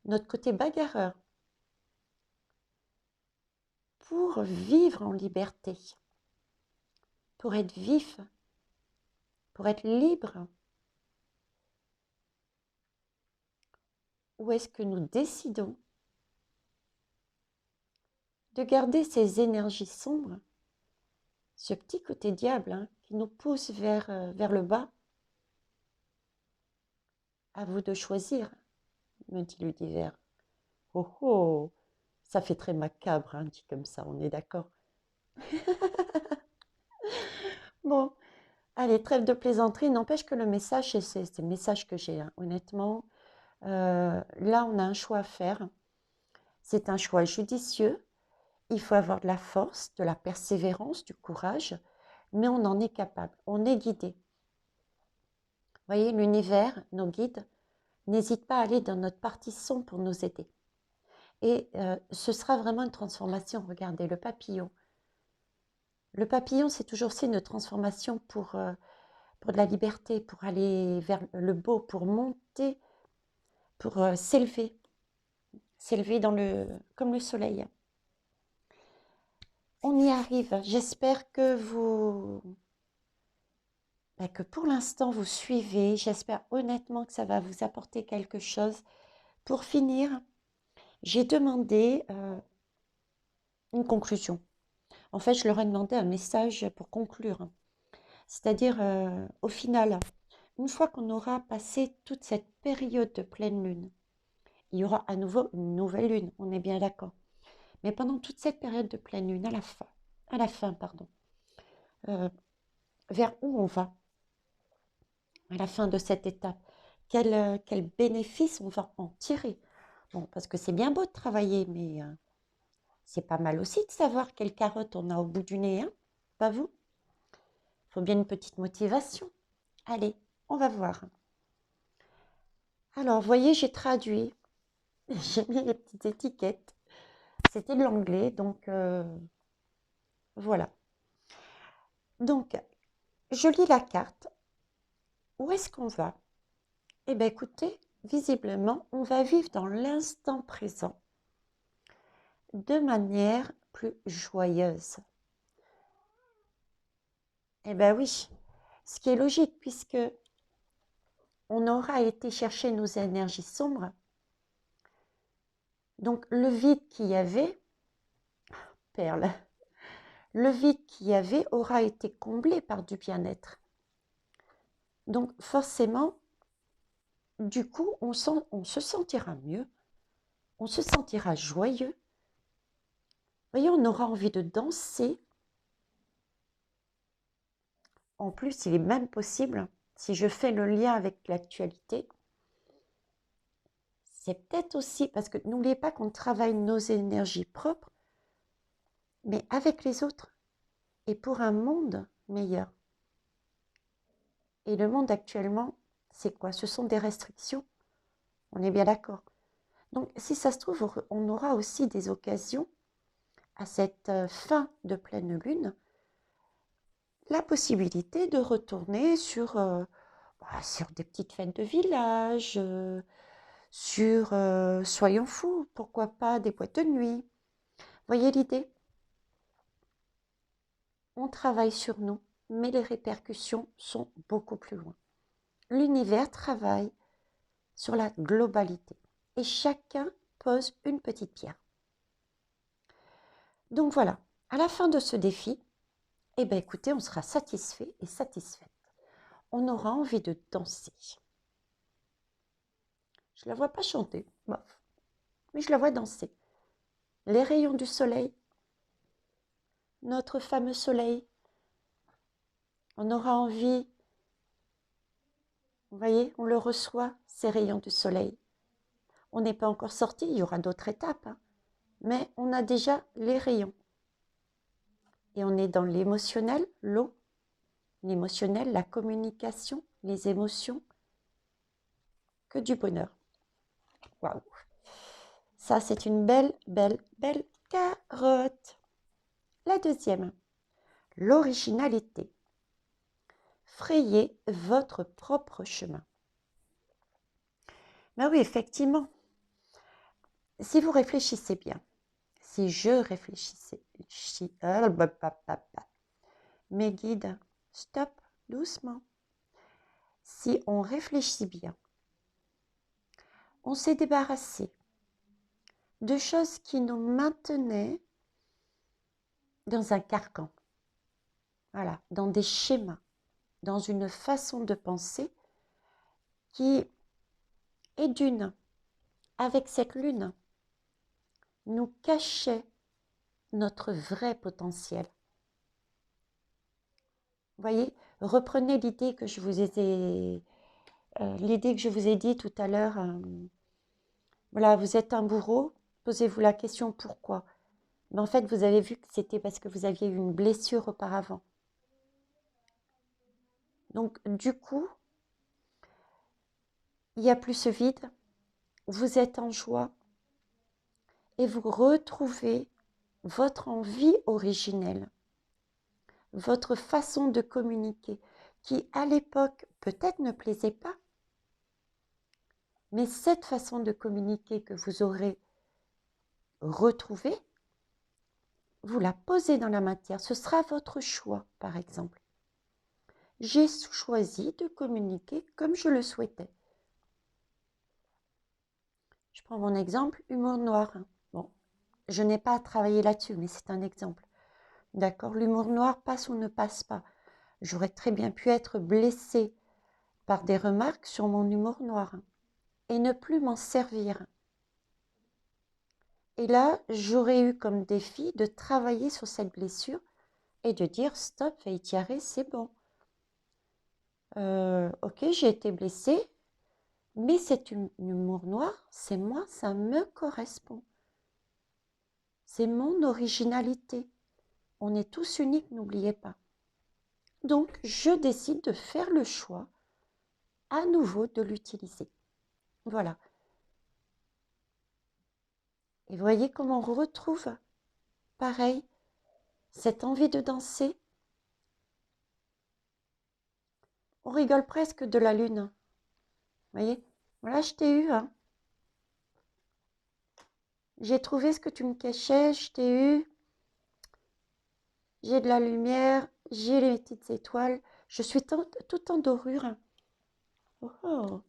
notre côté bagarreur, pour vivre en liberté, pour être vif, pour être libre? Ou est-ce que nous décidons de garder ces énergies sombres ce petit côté diable hein, qui nous pousse vers le bas. À vous de choisir, me dit l'univers. Oh oh, ça fait très macabre, hein, dit comme ça, on est d'accord. Bon, allez, trêve de plaisanterie, n'empêche que le message, c'est le message que j'ai, hein, honnêtement. Là, on a un choix à faire. C'est un choix judicieux. Il faut avoir de la force, de la persévérance, du courage, mais on en est capable, on est guidé. Vous voyez, l'univers, nos guides, n'hésite pas à aller dans notre partie sombre pour nous aider. Et ce sera vraiment une transformation. Regardez, le papillon. Le papillon, c'est toujours aussi une transformation pour de la liberté, pour aller vers le beau, pour monter, pour s'élever comme le soleil. On y arrive. J'espère que pour l'instant vous suivez. J'espère honnêtement que ça va vous apporter quelque chose. Pour finir, j'ai demandé une conclusion. En fait, je leur ai demandé un message pour conclure. C'est-à-dire, au final, une fois qu'on aura passé toute cette période de pleine lune, il y aura à nouveau une nouvelle lune, on est bien d'accord. Mais pendant toute cette période de pleine lune, à la fin, pardon, euh, vers où on va à la fin de cette étape? Quel bénéfice on va en tirer? Bon, parce que c'est bien beau de travailler, mais c'est pas mal aussi de savoir quelle carotte on a au bout du nez, hein? Pas vous? Il faut bien une petite motivation. Allez, on va voir. Alors, voyez, j'ai traduit, j'ai mis les petites étiquettes. C'était de l'anglais, donc voilà. Donc, je lis la carte. Où est-ce qu'on va? Eh bien, écoutez, visiblement, on va vivre dans l'instant présent de manière plus joyeuse. Eh bien oui, ce qui est logique puisque on aura été chercher nos énergies sombres. Donc le vide qu'il y avait, perle, le vide qu'il y avait aura été comblé par du bien-être. Donc forcément, du coup, on se sentira mieux, on se sentira joyeux. Vous voyez, on aura envie de danser. En plus, il est même possible, si je fais le lien avec l'actualité, c'est peut-être aussi, parce que n'oubliez pas qu'on travaille nos énergies propres, mais avec les autres, et pour un monde meilleur. Et le monde actuellement, c'est quoi? Ce sont des restrictions, on est bien d'accord. Donc, si ça se trouve, on aura aussi des occasions, à cette fin de pleine lune, la possibilité de retourner sur des petites fêtes de village, soyons fous, pourquoi pas des boîtes de nuit. Voyez l'idée? On travaille sur nous, mais les répercussions sont beaucoup plus loin. L'univers travaille sur la globalité et chacun pose une petite pierre. Donc voilà, à la fin de ce défi, eh bien écoutez, on sera satisfait et satisfaite. On aura envie de danser. Je ne la vois pas chanter, bof, mais je la vois danser. Les rayons du soleil, notre fameux soleil, on aura envie, vous voyez, on le reçoit, ces rayons du soleil. On n'est pas encore sorti, il y aura d'autres étapes, hein, mais on a déjà les rayons. Et on est dans l'émotionnel, l'eau, l'émotionnel, la communication, les émotions, que du bonheur. Waouh! Ça, c'est une belle, belle, belle carotte. La deuxième, l'originalité. Frayez votre propre chemin. Ben oui, effectivement, si vous réfléchissez bien, si je réfléchissais, mes guides, stop, doucement. Si on réfléchit bien, on s'est débarrassé de choses qui nous maintenaient dans un carcan. voilà, dans des schémas, dans une façon de penser qui est d'une, avec cette lune, nous cachait notre vrai potentiel. Vous voyez, reprenez l'idée que je vous ai, l'idée que je vous ai dit tout à l'heure. Voilà, vous êtes un bourreau, posez-vous la question pourquoi. Mais en fait, vous avez vu que c'était parce que vous aviez eu une blessure auparavant. Donc, du coup, il n'y a plus ce vide, vous êtes en joie et vous retrouvez votre envie originelle, votre façon de communiquer, qui à l'époque peut-être ne plaisait pas, mais cette façon de communiquer que vous aurez retrouvée, vous la posez dans la matière. Ce sera votre choix, par exemple. J'ai choisi de communiquer comme je le souhaitais. Je prends mon exemple, humour noir. Bon, je n'ai pas à travailler là-dessus, mais c'est un exemple. D'accord, l'humour noir passe ou ne passe pas. J'aurais très bien pu être blessée par des remarques sur mon humour noir et ne plus m'en servir. Et là, j'aurais eu comme défi de travailler sur cette blessure et de dire stop, Faye-Thierry, c'est bon. Ok, j'ai été blessée, mais cet humour noir, c'est moi, ça me correspond. C'est mon originalité. On est tous uniques, n'oubliez pas. Donc, je décide de faire le choix à nouveau de l'utiliser. Voilà. Et vous voyez comment on retrouve, pareil, cette envie de danser. On rigole presque de la lune. Vous voyez, voilà, je t'ai eu. Hein. J'ai trouvé ce que tu me cachais, je t'ai eu. J'ai de la lumière, j'ai les petites étoiles. Je suis tout en dorure. Oh, oh,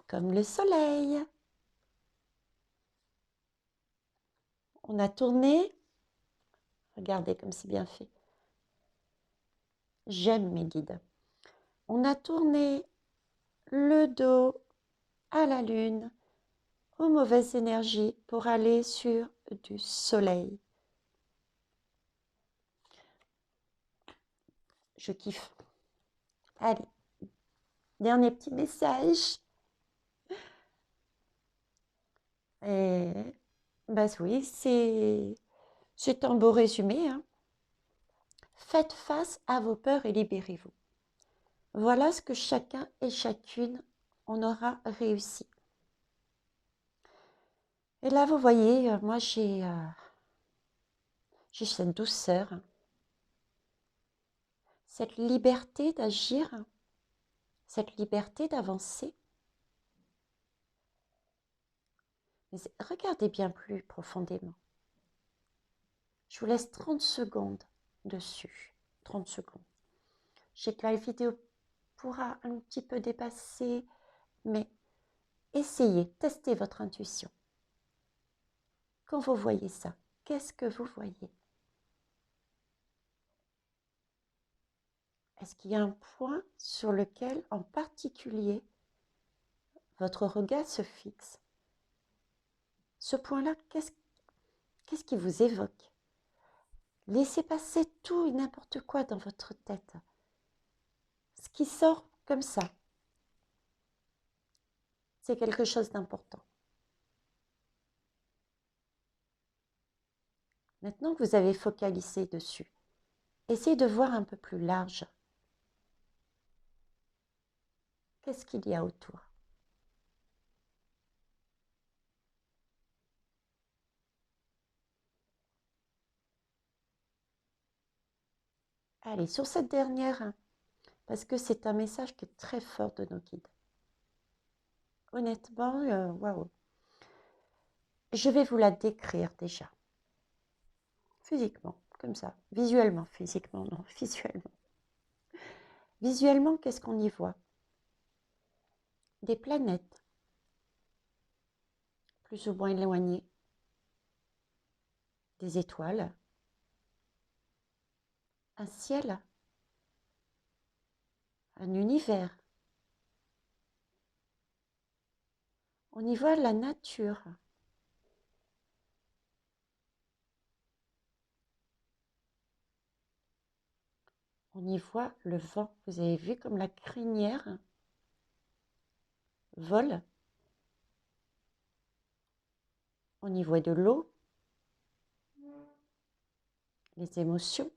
comme le soleil. On a tourné. Regardez comme c'est bien fait. J'aime mes guides. On a tourné le dos à la lune, aux mauvaises énergies pour aller sur du soleil. Je kiffe. Allez, dernier petit message. Et bah oui, c'est un beau résumé. Hein. Faites face à vos peurs et libérez-vous. Voilà ce que chacun et chacune on aura réussi. Et là, vous voyez, moi j'ai cette douceur, cette liberté d'agir, cette liberté d'avancer. Mais regardez bien plus profondément. Je vous laisse 30 secondes dessus. 30 secondes. Je sais que la vidéo pourra un petit peu dépasser, mais essayez, testez votre intuition. Quand vous voyez ça, qu'est-ce que vous voyez? Est-ce qu'il y a un point sur lequel, en particulier, votre regard se fixe? Ce point-là, qu'est-ce qui vous évoque? Laissez passer tout et n'importe quoi dans votre tête. Ce qui sort comme ça, c'est quelque chose d'important. Maintenant que vous avez focalisé dessus, essayez de voir un peu plus large. Qu'est-ce qu'il y a autour? Allez, sur cette dernière, parce que c'est un message qui est très fort de nos guides. Honnêtement, waouh. Je vais vous la décrire déjà. Physiquement, comme ça. Visuellement, physiquement, non, visuellement. Visuellement, qu'est-ce qu'on y voit? Des planètes, plus ou moins éloignées, des étoiles, un ciel un univers. On y voit la nature. On y voit le vent. Vous avez vu comme la crinière vole. On y voit de l'eau, les émotions.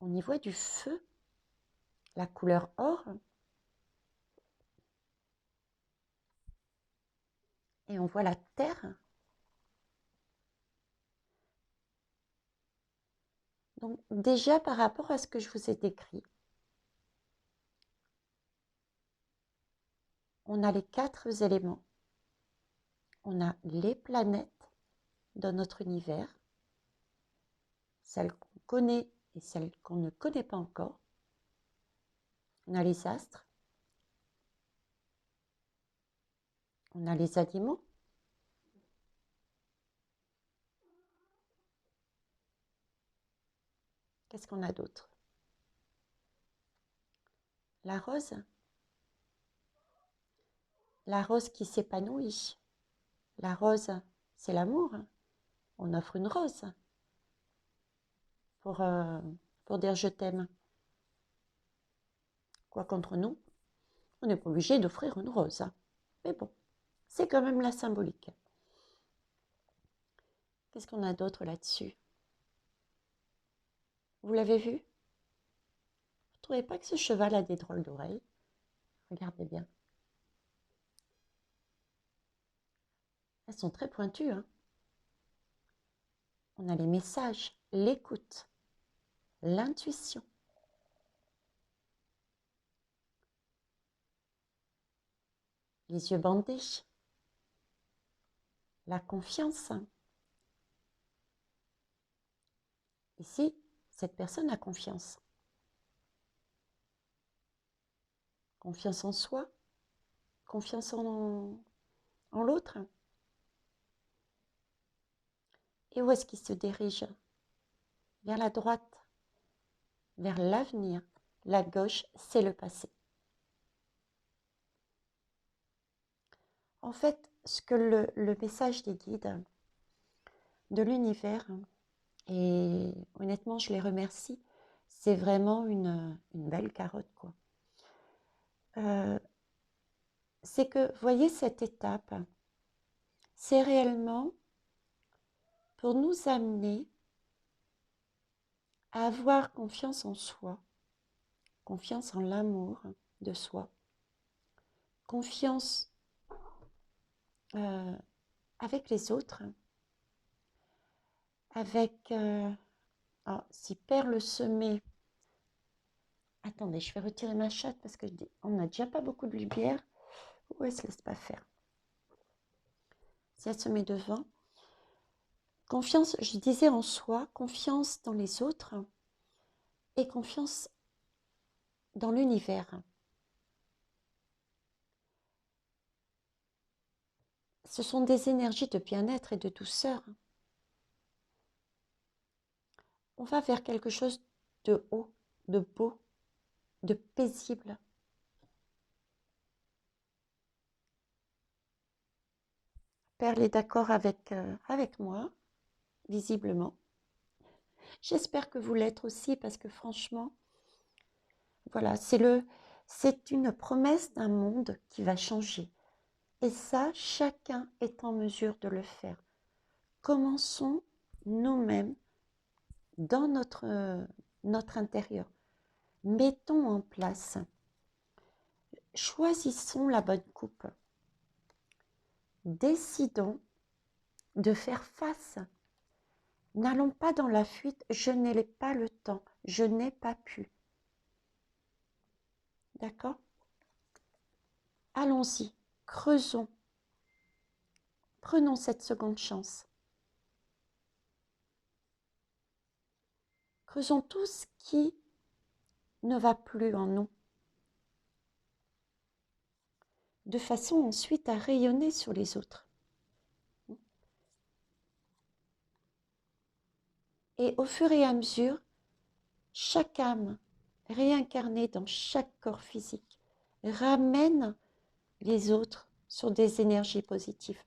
On y voit du feu, la couleur or. Et on voit la terre. Donc déjà par rapport à ce que je vous ai décrit, on a les 4 éléments. On a les planètes dans notre univers, celles qu'on connaît et celles qu'on ne connaît pas encore. On a les astres. On a les animaux. Qu'est-ce qu'on a d'autre? La rose. La rose qui s'épanouit. La rose, c'est l'amour. On offre une rose pour dire je t'aime. Quoi qu'entre nous, on n'est pas obligé d'offrir une rose. Mais bon, c'est quand même la symbolique. Qu'est-ce qu'on a d'autre là-dessus? Vous l'avez vu? Vous ne trouvez pas que ce cheval a des drôles d'oreilles? Regardez bien. Elles sont très pointues, hein? On a les messages, l'écoute, l'intuition. Les yeux bandés, la confiance. Ici, cette personne a confiance. Confiance en soi, confiance en l'autre. Et où est-ce qu'il se dirige? Vers la droite, vers l'avenir. La gauche, c'est le passé. En fait, ce que le message des guides de l'univers, et honnêtement, je les remercie, c'est vraiment une belle carotte, quoi. C'est que, voyez cette étape, c'est réellement pour nous amener à avoir confiance en soi, confiance en l'amour de soi, confiance avec les autres, avec... si perle semée... Attendez, je vais retirer ma chatte parce que on n'a déjà pas beaucoup de lumière. Ou elle se laisse pas faire. Si elle se met devant. Confiance, je disais en soi, confiance dans les autres et confiance dans l'univers. Ce sont des énergies de bien-être et de douceur. On va vers quelque chose de haut, de beau, de paisible. Perle est d'accord avec moi, visiblement. J'espère que vous l'êtes aussi parce que franchement, voilà, c'est une promesse d'un monde qui va changer. Et ça, chacun est en mesure de le faire. Commençons nous-mêmes dans notre intérieur. Mettons en place. Choisissons la bonne coupe. Décidons de faire face. N'allons pas dans la fuite. Je n'ai pas le temps. Je n'ai pas pu. D'accord? Allons-y. Creusons. Prenons cette seconde chance. Creusons tout ce qui ne va plus en nous, de façon ensuite à rayonner sur les autres. Et au fur et à mesure, chaque âme réincarnée dans chaque corps physique ramène les autres sur des énergies positives.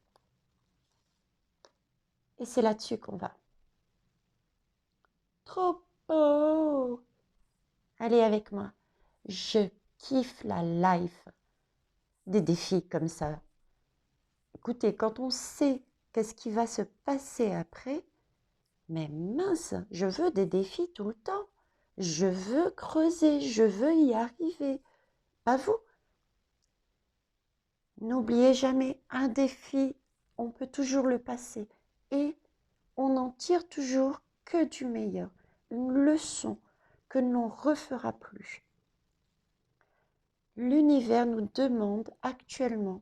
Et c'est là-dessus qu'on va. Trop beau! Allez avec moi. Je kiffe la life des défis comme ça. Écoutez, quand on sait qu'est-ce qui va se passer après, mais mince, je veux des défis tout le temps. Je veux creuser, je veux y arriver. Pas vous? N'oubliez jamais, un défi, on peut toujours le passer. Et on n'en tire toujours que du meilleur. Une leçon que l'on ne refera plus. L'univers nous demande actuellement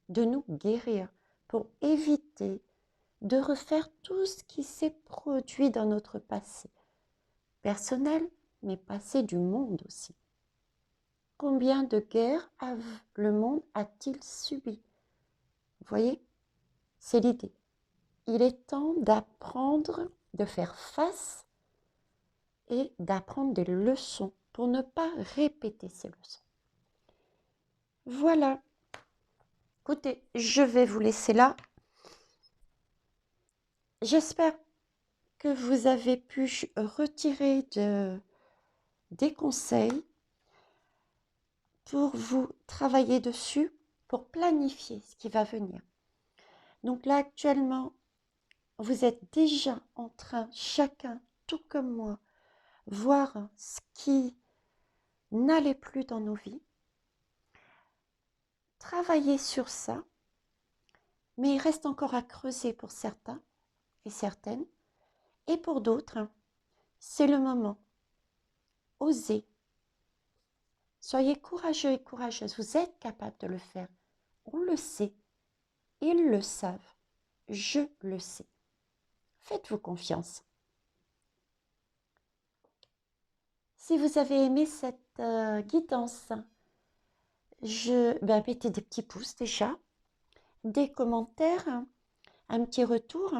de nous guérir pour éviter de refaire tout ce qui s'est produit dans notre passé personnel, mais passé du monde aussi. Combien de guerres le monde a-t-il subi? Vous voyez, c'est l'idée. Il est temps d'apprendre, de faire face et d'apprendre des leçons pour ne pas répéter ces leçons. Voilà. Écoutez, je vais vous laisser là. J'espère que vous avez pu retirer des conseils pour vous travailler dessus, pour planifier ce qui va venir. Donc là, actuellement, vous êtes déjà en train, chacun, tout comme moi, voir ce qui n'allait plus dans nos vies. Travailler sur ça, mais il reste encore à creuser pour certains et certaines. Et pour d'autres, c'est le moment. Osez. Soyez courageux et courageuses. Vous êtes capable de le faire. On le sait. Ils le savent. Je le sais. Faites-vous confiance. Si vous avez aimé cette guidance, mettez des petits pouces déjà, des commentaires, un petit retour.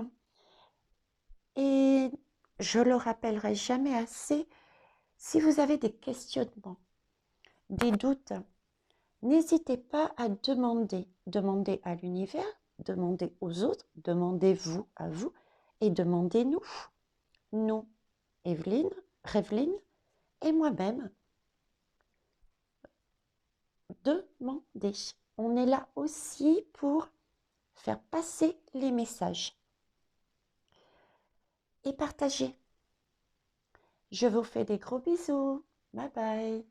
Et je le rappellerai jamais assez, si vous avez des questionnements, des doutes, n'hésitez pas à demander. Demandez à l'univers, demandez aux autres, demandez-vous à vous et demandez-nous. Nous, Evelyne, Revelyne et moi-même, demandez. On est là aussi pour faire passer les messages et partager. Je vous fais des gros bisous. Bye bye.